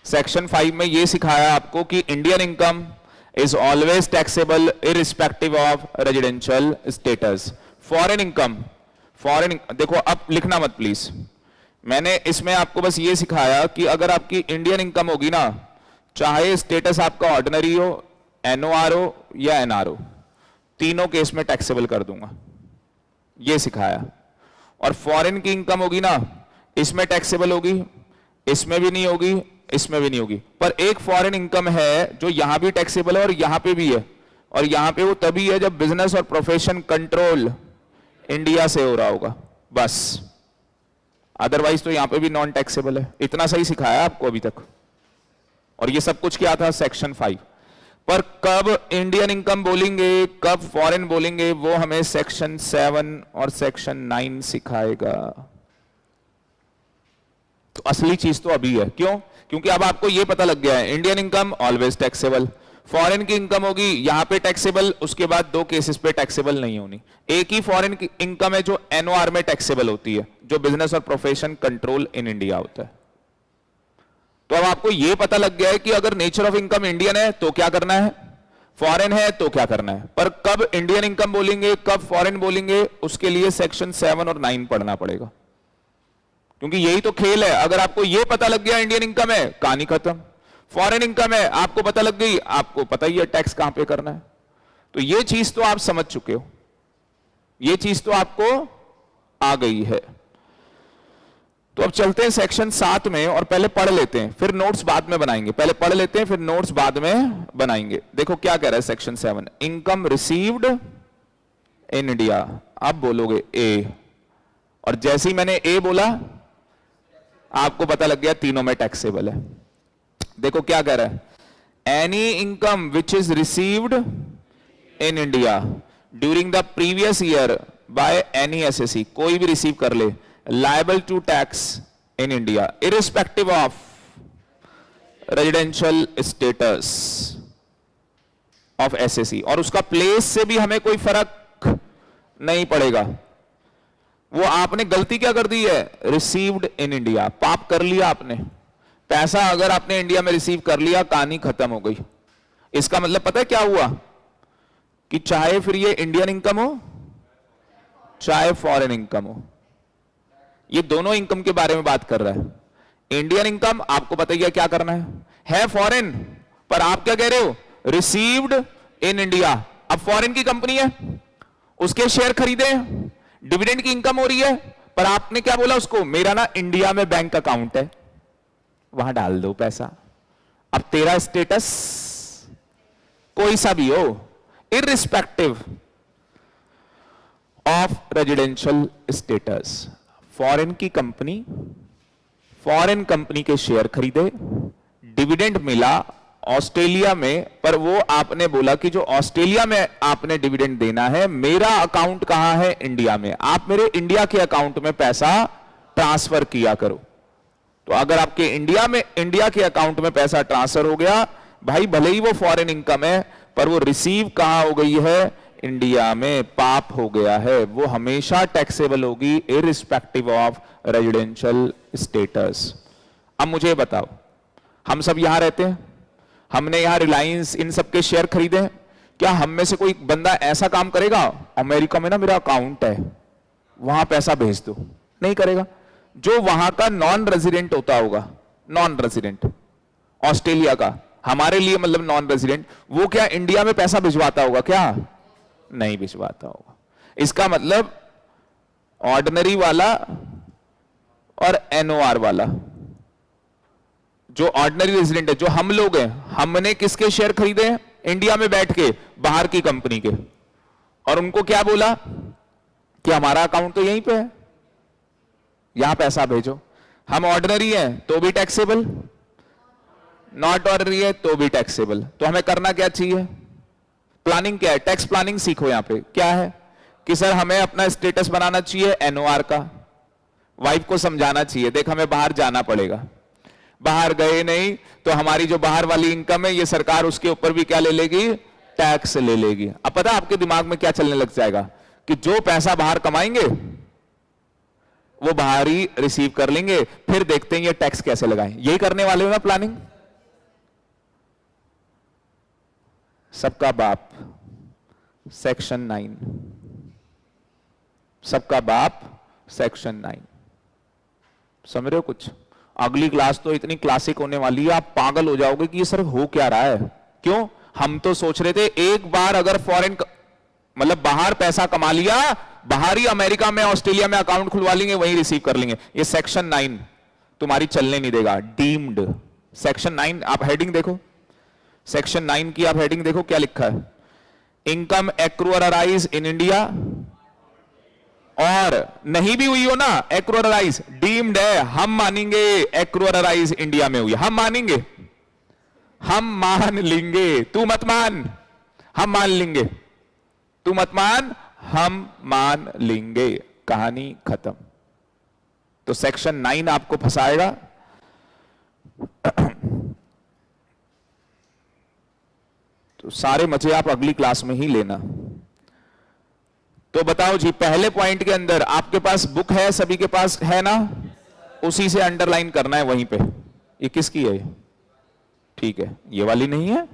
सेक्शन 5 में ये सिखाया आपको कि Indian income is always taxable irrespective of residential status. Foreign income, देखो अब लिखना मत प्लीज, मैंने इसमें आपको बस ये सिखाया कि अगर आपकी इंडियन इनकम होगी ना, चाहे स्टेटस आपका ऑर्डिनरी हो, एनओआर हो या एनआर हो, तीनों केस में टैक्सेबल कर दूंगा, ये सिखाया। और फॉरेन की इनकम होगी ना, इसमें टैक्सेबल होगी, इसमें भी नहीं होगी, इसमें भी नहीं होगी। पर एक फॉरेन इनकम है जो यहां भी टैक्सेबल है और यहां पे भी है, और यहां पे वो तभी है जब बिजनेस और प्रोफेशन कंट्रोल इंडिया से हो रहा होगा, बस। अदरवाइज तो यहां पे भी नॉन टैक्सेबल है। इतना सही सिखाया आपको अभी तक। और ये सब कुछ क्या था, सेक्शन 5। पर कब इंडियन इनकम बोलेंगे, कब फॉरेन बोलेंगे, वो हमें सेक्शन 7 और सेक्शन 9 सिखाएगा। तो असली चीज तो अभी है। क्यों? क्योंकि अब आपको ये पता लग गया है, Indian income always taxable, foreign की इनकम होगी यहां पे टैक्सेबल, उसके बाद 2 केसेस पे टैक्सेबल नहीं होनी। एक ही फॉरेन की इनकम है जो एनओआर में टैक्सेबल होती है, जो बिजनेस और प्रोफेशन कंट्रोल इन इंडिया होता है। तो अब आपको यह पता लग गया है कि अगर नेचर ऑफ इनकम इंडियन है तो क्या करना है, फॉरेन है तो क्या करना है। पर कब इंडियन इनकम बोलेंगे, कब फॉरेन बोलेंगे, उसके लिए सेक्शन 7 और 9 पढ़ना पड़ेगा। क्योंकि यही तो खेल है। अगर आपको यह पता लग गया इंडियन इनकम है, कहानी खत्म। फॉरेन इनकम है, आपको पता लग गई, आपको पता ही है टैक्स कहां पे करना है। तो यह चीज तो आप समझ चुके हो, यह चीज तो आपको आ गई है। तो अब चलते हैं सेक्शन 7 में और पहले पढ़ लेते हैं, फिर नोट्स बाद में बनाएंगे। पहले पढ़ लेते हैं, फिर नोट्स बाद में बनाएंगे। देखो क्या कह रहा है section 7, income received in India. अब बोलोगे ए, और जैसे ही मैंने ए बोला आपको पता लग गया तीनों में टैक्सेबल है। देखो क्या कह रहा है, any income which is received in India during the previous year by any SSC, कोई भी रिसीव कर ले, liable to tax in India irrespective of residential status of SSE। और उसका प्लेस से भी हमें कोई फर्क नहीं पड़ेगा। वो आपने गलती क्या कर दी है, रिसीव्ड इन इंडिया, पाप कर लिया आपने। पैसा अगर आपने इंडिया में रिसीव कर लिया, कहानी खत्म हो गई। इसका मतलब पता है क्या हुआ, कि चाहे फिर ये इंडियन इनकम हो चाहे फॉरेन इनकम हो, ये दोनों इनकम के बारे में बात कर रहा है। इंडियन इनकम आपको पता ही है क्या करना है फॉरेन, पर आप क्या कह रहे हो, रिसीव्ड इन इंडिया। अब फॉरेन की कंपनी है, उसके शेयर खरीदे, डिविडेंड की इनकम हो रही है, पर आपने क्या बोला उसको, मेरा ना इंडिया में बैंक अकाउंट है, वहां डाल दो पैसा। अब तेरा स्टेटस कोई सा भी हो, irrespective of residential status, foreign की कंपनी, फॉरेन कंपनी के शेयर खरीदे, डिविडेंड मिला ऑस्ट्रेलिया में, पर वो आपने बोला कि जो ऑस्ट्रेलिया में आपने डिविडेंड देना है, मेरा अकाउंट कहां है, इंडिया में, आप मेरे इंडिया के अकाउंट में पैसा ट्रांसफर किया करो। तो अगर आपके इंडिया के अकाउंट में पैसा ट्रांसफर हो गया, भाई भले ही वो फॉरेन इनकम है, पर वो रिसीव कहां हो गई है, इंडिया में, पाप हो गया है, वो हमेशा टैक्सेबल होगी इररिस्पेक्टिव ऑफ रेजिडेंशियल स्टेटस। अब मुझे बताओ, हम सब यहां रहते हैं, हमने यहां रिलायंस इन सब के शेयर खरीदे हैं, क्या हम में से कोई बंदा ऐसा काम करेगा, अमेरिका में ना मेरा अकाउंट है वहां पैसा भेज दो, नहीं करेगा। जो वहां का नॉन रेजिडेंट होता होगा, नॉन रेजिडेंट ऑस्ट्रेलिया का, हमारे लिए मतलब नॉन रेजिडेंट, वो क्या इंडिया में पैसा भिजवाता होगा, क्या नहीं भिजवाता होगा। इसका मतलब ऑर्डिनरी वाला और एनओआर वाला, जो ऑर्डिनरी रेजिडेंट है, जो हम लोग हैं, हमने किसके शेयर खरीदे हैं, इंडिया में बैठ के बाहर की कंपनी के, और उनको क्या बोला कि हमारा अकाउंट तो यहीं पे है, यहां पैसा भेजो। हम ऑर्डिनरी है तो भी टैक्सेबल, नॉट ऑर्डिनरी है तो भी टैक्सेबल। तो हमें करना क्या चाहिए? प्लानिंग क्या है? टैक्स प्लानिंग सीखो। यहां पे क्या है कि सर हमें अपना स्टेटस बनाना चाहिए एनओआर का, वाइफ को समझाना चाहिए देख हमें बाहर जाना पड़ेगा, बाहर गए नहीं तो हमारी जो बाहर वाली इनकम है ये सरकार उसके ऊपर भी क्या ले लेगी? टैक्स ले लेगी। अब पता है आपके दिमाग में क्या चलने लग जाएगा कि जो पैसा बाहर कमाएंगे वो बाहर ही रिसीव कर लेंगे, फिर देखते हैं ये टैक्स कैसे लगाएं। यही करने वाले हो ना प्लानिंग। सबका बाप सेक्शन 9, सबका बाप सेक्शन 9, समझ रहे हो कुछ? अगली क्लास तो इतनी क्लासिक होने वाली है, आप पागल हो जाओगे कि ये सर हो क्या रहा है। क्यों? हम तो सोच रहे थे एक बार अगर फॉरेन मतलब बाहर पैसा कमा लिया, बाहर ही अमेरिका में ऑस्ट्रेलिया में अकाउंट खुलवा लेंगे, वहीं रिसीव कर लेंगे। ये सेक्शन 9 तुम्हारी चलने नहीं देगा। डीम्ड सेक्शन 9, आप हेडिंग देखो, सेक्शन 9 की आप हेडिंग देखो क्या लिखा है। इनकम एक्रूअराइज इन इंडिया, और नहीं भी हुई हो ना एक्रूअराइज, डीम्ड है, हम मानेंगे एक्रूअराइज इंडिया में हुई, हम मानेंगे, हम मान लेंगे, तू मत मान, हम मान लेंगे, तू मत मान, हम मान लेंगे, कहानी खत्म। तो सेक्शन 9 आपको फंसाएगा। तो सारे मजे आप अगली क्लास में ही लेना। तो बताओ जी, पहले पॉइंट के अंदर आपके पास बुक है, सभी के पास है ना? उसी से अंडरलाइन करना है वहीं पे। ये किसकी है? ठीक है, ये वाली नहीं है?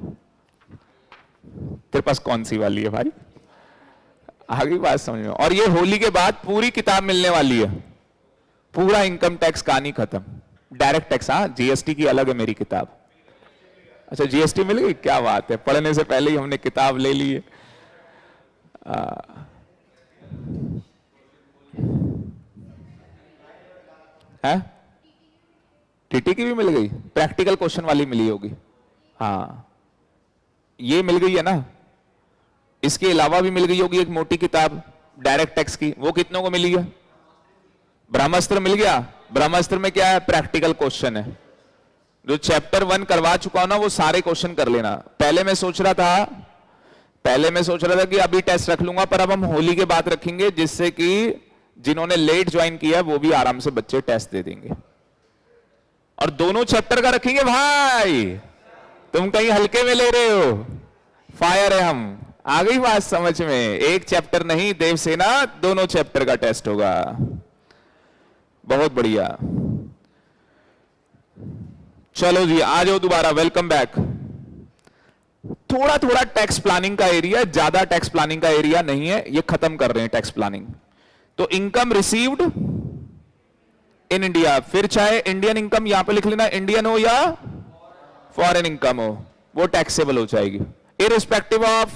तेरे पास कौन सी वाली है भाई? आगे बात समझ में। और ये होली के बाद पूरी किताब मिलने वाली है, पूरा इनकम टैक्स कहानी खत्म। डायरेक्ट टैक्स, हाँ, जीएसटी की अलग है मेरी किताब। अच्छा, जीएसटी मिल गई, क्या बात है, पढ़ने से पहले ही हमने किताब ले ली है। टीटी की भी मिल गई, प्रैक्टिकल क्वेश्चन वाली मिली होगी। हाँ, ये मिल गई है ना। इसके अलावा भी मिल गई होगी एक मोटी किताब डायरेक्ट टैक्स की, वो कितनों को मिली है? ब्रह्मास्त्र मिल गया। ब्रह्मास्त्र में क्या है? प्रैक्टिकल क्वेश्चन है। जो चैप्टर 1 करवा चुका हूं ना वो सारे क्वेश्चन कर लेना। पहले मैं सोच रहा था कि अभी टेस्ट रख लूंगा, पर अब हम होली के बाद रखेंगे, जिससे कि जिन्होंने लेट ज्वाइन किया वो भी आराम से बच्चे टेस्ट दे देंगे। और दोनों चैप्टर का रखेंगे भाई, तुम कहीं हल्के में ले रहे हो, फायर है हम। आ गई बात समझ में? एक चैप्टर नहीं देवसेना, दोनों चैप्टर का टेस्ट होगा। बहुत बढ़िया। चलो जी, आ जाओ दोबारा, वेलकम बैक। थोड़ा थोड़ा टैक्स प्लानिंग का एरिया, ज्यादा टैक्स प्लानिंग का एरिया नहीं है, ये खत्म कर रहे हैं टैक्स प्लानिंग। तो इनकम रिसीव्ड इन इंडिया, फिर चाहे इंडियन इनकम यहां पे लिख लेना, इंडियन हो या फॉरेन इनकम हो, वो टैक्सेबल हो जाएगी irrespective of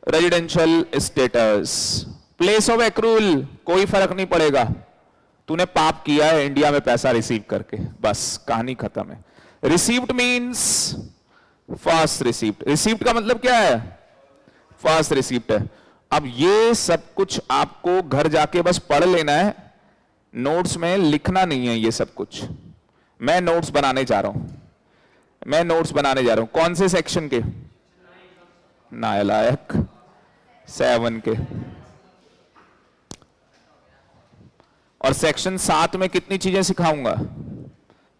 residential status. Place of accrual कोई फर्क नहीं पड़ेगा, तूने पाप किया है इंडिया में पैसा रिसीव करके, बस कहानी खत्म है। Received means first received, received का मतलब क्या है? फर्स्ट रिसीव्ड है। अब ये सब कुछ आपको घर जाके बस पढ़ लेना है, नोट्स में लिखना नहीं है ये सब कुछ। मैं नोट्स बनाने जा रहा हूं, कौन से सेक्शन के? नालायक 7 के। और सेक्शन 7 में कितनी चीजें सिखाऊंगा?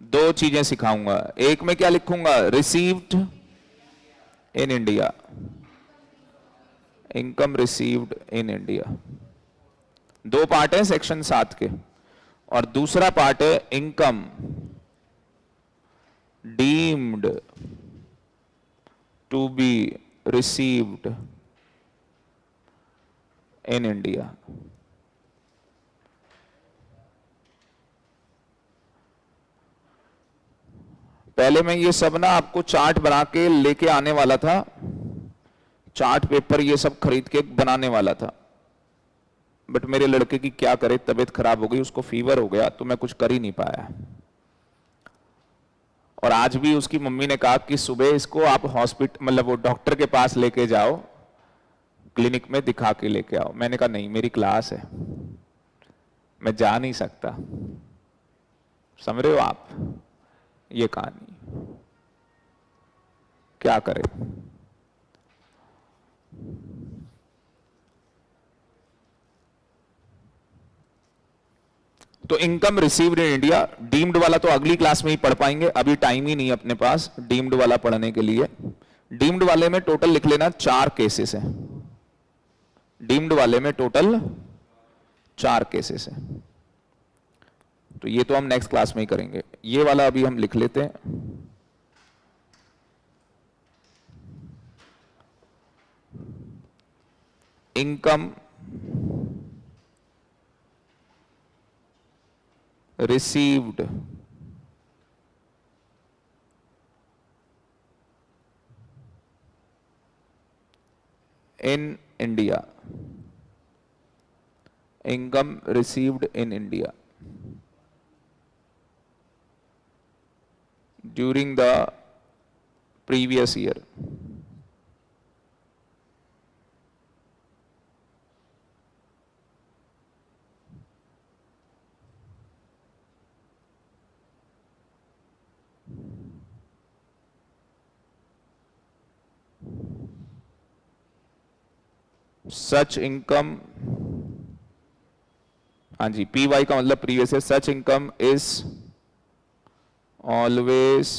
2 चीजें सिखाऊंगा। एक में क्या लिखूंगा? Received in India, income received in India. 2 part है सेक्शन 7 के। और दूसरा पार्ट है income deemed to be received in India. पहले मैं ये सब ना आपको चार्ट बना के लेके आने वाला था, चार्ट पेपर ये सब खरीद के बनाने वाला था, बट मेरे लड़के की क्या करे, तबीयत खराब हो गई, उसको फीवर हो गया, तो मैं कुछ कर ही नहीं पाया। और आज भी उसकी मम्मी ने कहा कि सुबह इसको आप हॉस्पिटल मतलब वो डॉक्टर के पास लेके जाओ, क्लिनिक में दिखा के लेके आओ। मैंने कहा नहीं, मेरी क्लास है, मैं जा नहीं सकता। समझ रहे हो आप ये कहानी? क्या करें? तो income received in India, deemed वाला तो अगली क्लास में ही पढ़ पाएंगे, अभी टाइम ही नहीं अपने पास डीम्ड वाला पढ़ने के लिए। डीम्ड वाले में टोटल लिख लेना 4 केसेस हैं। डीम्ड वाले में टोटल 4 केसेस हैं, तो ये तो हम नेक्स्ट क्लास में ही करेंगे। ये वाला अभी हम लिख लेते हैं। Income received in India. Income received in India during the previous year. Such income, हाँ जी, पी वाई का मतलब प्रीवियस है। Such income is always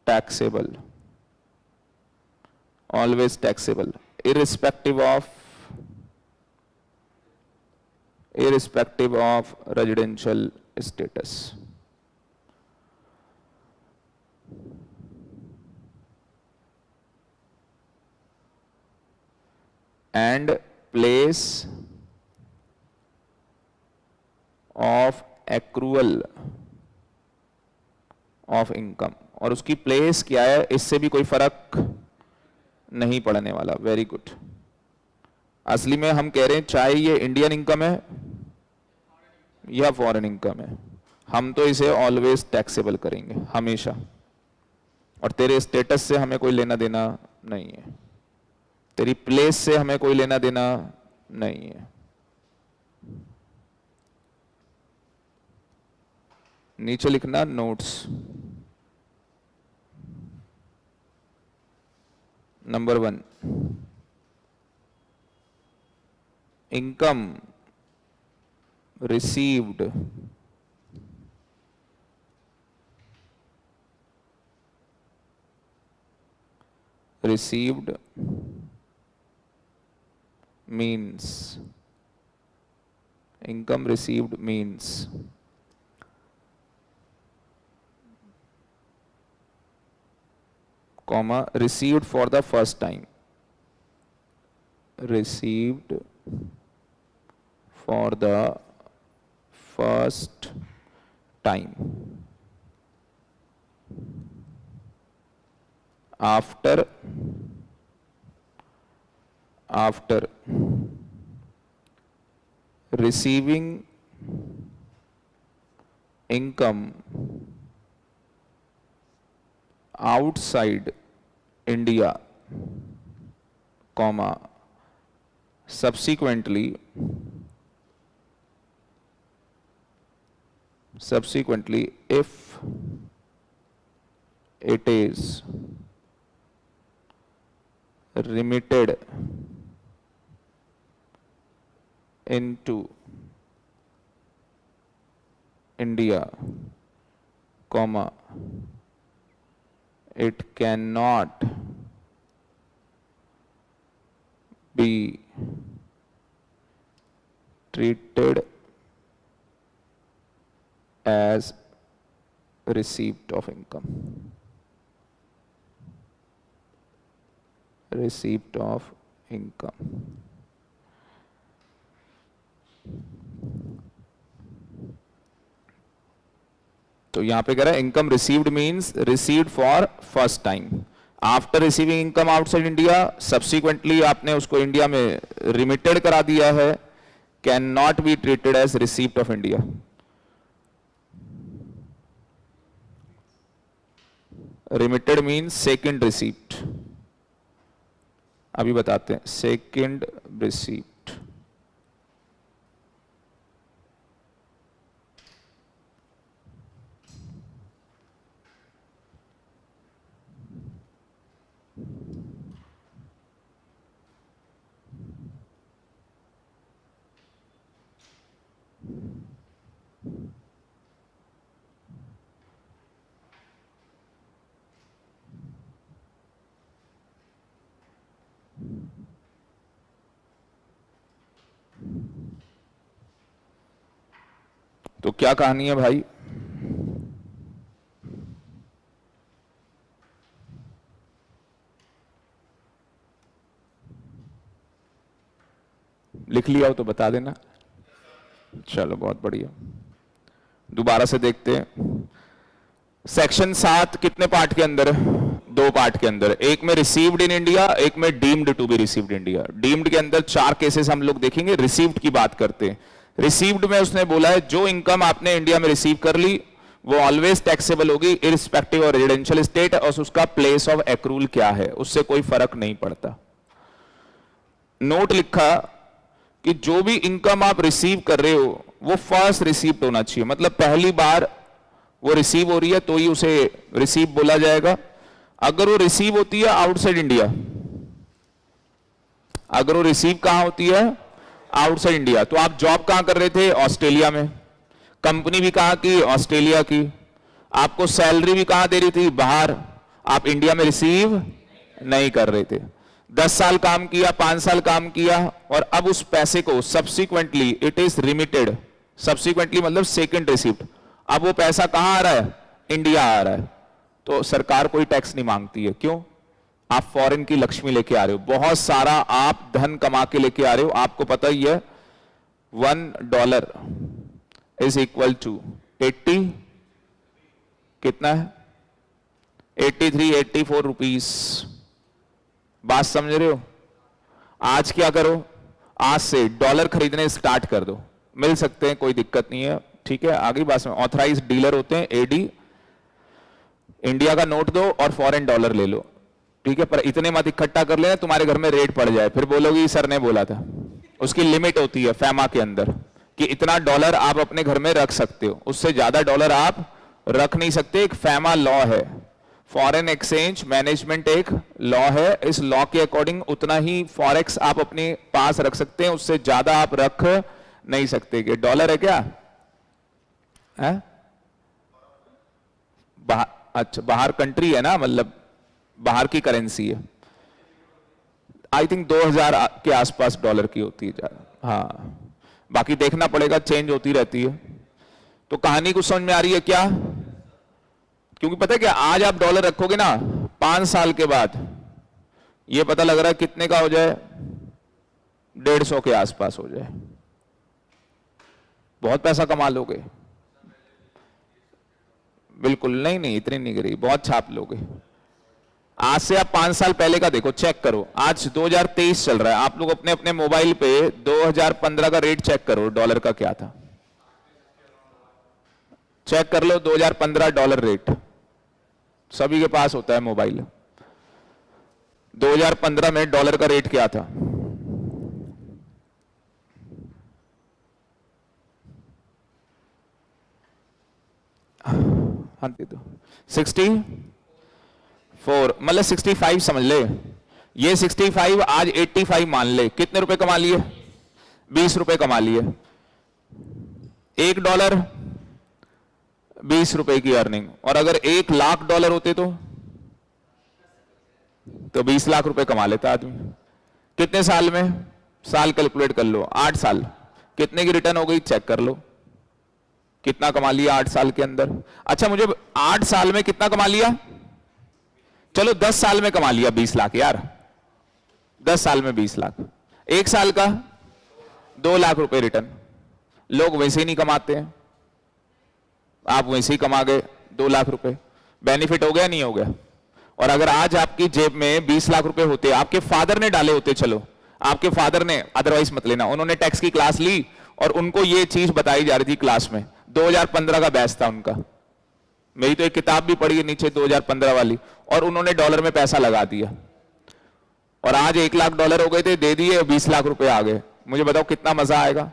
taxable, always taxable irrespective of residential status and place of accrual of income। और उसकी place क्या है, इससे भी कोई फर्क नहीं पड़ने वाला। Very good. असली में हम कह रहे हैं चाहे ये इंडियन इनकम है या फॉरेन इनकम है, हम तो इसे ऑलवेज टैक्सेबल करेंगे, हमेशा। और तेरे स्टेटस से हमें कोई लेना देना नहीं है, तेरी प्लेस से हमें कोई लेना देना नहीं है। नीचे लिखना notes. Number 1, income received means, income received means comma received for the first time, received for the first time after receiving income outside India, comma subsequently if it is remitted into India, comma it cannot be treated as receipt of income, receipt of income। तो यहां पे कह रहा है income received means received for first time after receiving income outside India, subsequently आपने उसको India में remitted करा दिया है, can not be treated as receipt of India. Remitted means second receipt, अभी बताते हैं, सेकंड रिसीप्ट। तो क्या कहानी है भाई? लिख लिया हो तो बता देना। चलो बहुत बढ़िया, दोबारा से देखते हैं। सेक्शन 7 कितने पार्ट के अंदर है? 2 पार्ट के अंदर, एक में रिसीव्ड इन इंडिया, एक में deemed to be received India. Deemed के अंदर 4 केसेस हम लोग देखेंगे, रिसीव्ड की बात करते हैं। रिसीव्ड में उसने बोला है जो इनकम आपने इंडिया में रिसीव कर ली वो ऑलवेज टैक्सेबल होगी इररिस्पेक्टिव ऑफ रेजिडेंशियल स्टेट, और उसका प्लेस ऑफ एक्रूल क्या है उससे कोई फर्क नहीं पड़ता। नोट लिखा कि जो भी इनकम आप रिसीव कर रहे हो वो फर्स्ट रिसीव्ड होना चाहिए, मतलब पहली बार वो रिसीव हो रही है तो ही उसे रिसीव बोला जाएगा। अगर वो रिसीव होती है आउटसाइड इंडिया, अगर वो रिसीव कहां होती है? Outside India. तो आप जॉब कहां कर रहे थे? ऑस्ट्रेलिया में। कंपनी भी कहां की? ऑस्ट्रेलिया की। आपको सैलरी भी कहां दे रही थी? बाहर। आप इंडिया में रिसीव नहीं कर रहे थे। 10 साल काम किया, 5 साल काम किया, और अब उस पैसे को subsequently it is remitted. Subsequently मतलब सेकंड रिसीप्ट। अब वो पैसा कहां आ रहा है? इंडिया आ रहा है। तो सरकार कोई टैक्स नहीं मांगती है। क्यों? आप फॉरेन की लक्ष्मी लेके आ रहे हो, बहुत सारा आप धन कमा के लेके आ रहे हो। आपको पता ही है $1 इज इक्वल टू 80 कितना है? 83 84 रुपीस। बात समझ रहे हो? आज क्या करो, आज से डॉलर खरीदने स्टार्ट कर दो, मिल सकते हैं, कोई दिक्कत नहीं है, ठीक है। आगे बात में ऑथराइज्ड डीलर होते हैं, एडी। इंडिया का नोट दो और फॉरेन डॉलर ले लो, ठीक है, पर इतने मत इकट्ठा कर लेना तुम्हारे घर में रेट पड़ जाए, फिर बोलोगे सर ने बोला था। उसकी लिमिट होती है फैमा के अंदर कि इतना डॉलर आप अपने घर में रख सकते हो, उससे ज्यादा डॉलर आप रख नहीं सकते। एक फैमा लॉ है, फॉरेन एक्सचेंज मैनेजमेंट एक लॉ है। इस लॉ के अकॉर्डिंग उतना ही फॉरेक्स आप अपने पास रख सकते हैं, उससे ज्यादा आप रख नहीं सकते। कि डॉलर है क्या है? अच्छा, बाहर कंट्री है ना, मतलब बाहर की करेंसी है। आई थिंक 2000 के आसपास डॉलर की होती है। हाँ, बाकी देखना पड़ेगा, चेंज होती रहती है। तो कहानी कुछ समझ में आ रही है क्या? क्योंकि पता है क्या, आज आप डॉलर रखोगे ना, 5 साल के बाद ये पता लग रहा है कितने का हो जाए, 150 के आसपास हो जाए। बहुत पैसा कमा लोगे। बिल्कुल नहीं, नहीं इतनी नहीं गिरी, बहुत छाप लोगे। आज से आप 5 साल पहले का देखो, चेक करो। आज 2023 चल रहा है, आप लोग अपने अपने मोबाइल पे 2015 का रेट चेक करो, डॉलर का क्या था, चेक कर लो। 2015 डॉलर रेट सभी के पास होता है मोबाइल। 2015 में डॉलर का रेट क्या था? हाँ दे दो, 64, मतलब 65 समझ ले। ये 65 आज 85 मान ले, कितने रुपए कमा लिए? 20 रुपए कमा लिए। $1 20 रुपए की अर्निंग। और अगर $1,00,000 होते तो 20 लाख रुपए कमा लेता आदमी। कितने साल में? साल कैलकुलेट कर लो, 8 साल। कितने की रिटर्न हो गई चेक कर लो, कितना कमा लिया 8 साल के अंदर। अच्छा, मुझे 8 साल में कितना कमा लिया? चलो 10 साल में कमा लिया 20 लाख यार, 10 साल में 20 लाख। 1 साल का 2 लाख रुपए रिटर्न। लोग वैसे ही नहीं कमाते हैं, आप वैसे ही कमा गए 2 लाख रुपए। बेनिफिट हो गया नहीं हो गया? और अगर आज आपकी जेब में 20 लाख रुपए होते, आपके फादर ने डाले होते, चलो आपके फादर ने, अदरवाइज मत लेना, उन्होंने टैक्स की क्लास ली और उनको ये चीज बताई जा रही थी क्लास में। 2015 का बैच था उनका, मेरी तो एक किताब भी पढ़ी है नीचे 2015 वाली, और उन्होंने डॉलर में पैसा लगा दिया। और आज $1 लाख हो गए थे, दे दिए, 20 लाख रुपए आ गए। मुझे बताओ कितना मजा आएगा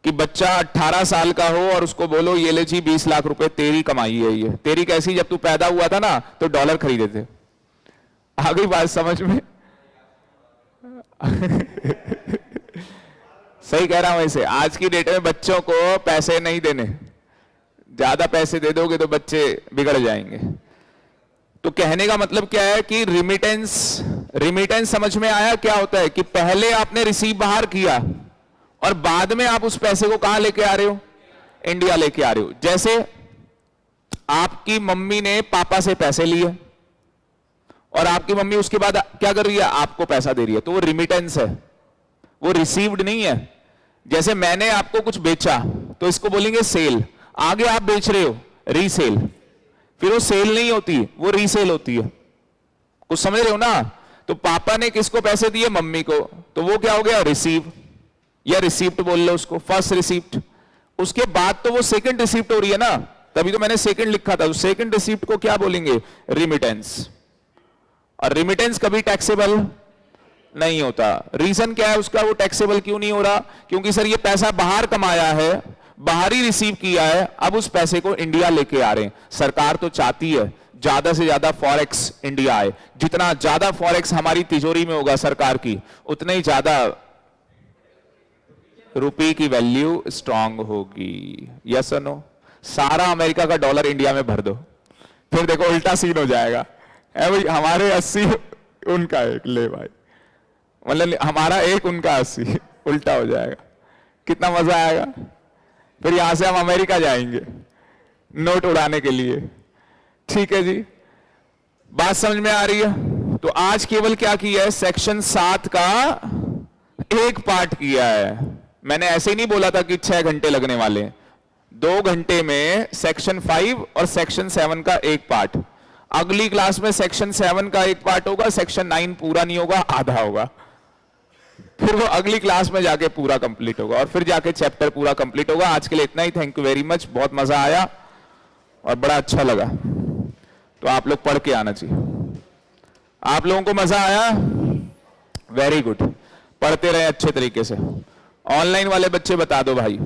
कि बच्चा 18 साल का हो और उसको बोलो ये ले जी 20 लाख रुपए तेरी कमाई है। ये तेरी कैसी, जब तू पैदा हुआ था ना तो डॉलर खरीदे थे। आ गई बात समझ में? सही कह रहा हूं। ऐसे आज की डेट में बच्चों को पैसे नहीं देने, ज्यादा पैसे दे दोगे तो बच्चे बिगड़ जाएंगे। तो कहने का मतलब क्या है कि रिमिटेंस समझ में आया क्या होता है? कि पहले आपने रिसीव बाहर किया और बाद में आप उस पैसे को कहां लेके आ रहे हो? इंडिया लेके आ रहे हो। जैसे आपकी मम्मी ने पापा से पैसे लिए और आपकी मम्मी उसके बाद क्या कर रही है? आपको पैसा दे रही है, तो वो रिमिटेंस है, वो रिसीव्ड नहीं है। जैसे मैंने आपको कुछ बेचा तो इसको बोलेंगे सेल, आगे आप बेच रहे हो रीसेल, फिर वो सेल नहीं होती, वो रीसेल होती है। कुछ समझ रहे हो ना? तो पापा ने किसको पैसे दिए? मम्मी को, तो वो क्या हो गया? रिसीव या रिसीप्ट बोल लो उसको, फर्स्ट रिसीप्ट। उसके बाद तो वो सेकंड रिसीप्ट हो रही है ना, तभी तो मैंने सेकंड लिखा था। तो सेकंड रिसीप्ट को क्या बोलेंगे? रिमिटेंस। और रिमिटेंस कभी टैक्सेबल नहीं होता। रीजन क्या है उसका? वो टैक्सेबल क्यों नहीं हो रहा? क्योंकि सर ये पैसा बाहर कमाया है, बाहर ही रिसीव किया है, अब उस पैसे को इंडिया लेके आ रहे हैं। सरकार तो चाहती है ज्यादा से ज्यादा फॉरेक्स इंडिया आए। जितना ज्यादा फॉरेक्स हमारी तिजोरी में होगा सरकार की, उतना ही ज्यादा रुपये की वैल्यू स्ट्रांग होगी। यस और नो? सारा अमेरिका का डॉलर इंडिया में भर दो, फिर देखो उल्टा सीन हो जाएगा। है भाई, हमारे 80 उनका 1 ले भाई, मतलब हमारा 1 उनका 80, उल्टा हो जाएगा। कितना मजा आएगा। फिर यहां से हम अमेरिका जाएंगे नोट उड़ाने के लिए। ठीक है जी, बात समझ में आ रही है? तो आज केवल क्या किया है? सेक्शन 7 का एक पार्ट किया है। मैंने ऐसे ही नहीं बोला था कि 6 घंटे लगने वाले, 2 घंटे में सेक्शन 5 और सेक्शन 7 का एक पार्ट। अगली क्लास में सेक्शन 7 का एक पार्ट होगा, सेक्शन 9 पूरा नहीं होगा, आधा होगा। फिर वो अगली क्लास में जाके पूरा कंप्लीट होगा और फिर जाके चैप्टर पूरा कंप्लीट होगा। आज के लिए इतना ही। Thank you very much. बहुत मजा आया और बड़ा अच्छा लगा। तो आप लोग पढ़ के आना चाहिए। आप लोगों को मजा आया? वेरी गुड, पढ़ते रहे अच्छे तरीके से। ऑनलाइन वाले बच्चे बता दो भाई,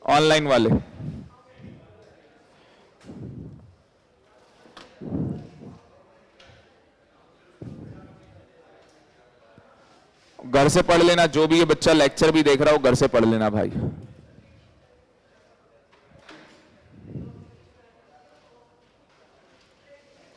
ऑनलाइन वाले। घर से पढ़ लेना, जो भी ये बच्चा लेक्चर भी देख रहा हो घर से पढ़ लेना भाई।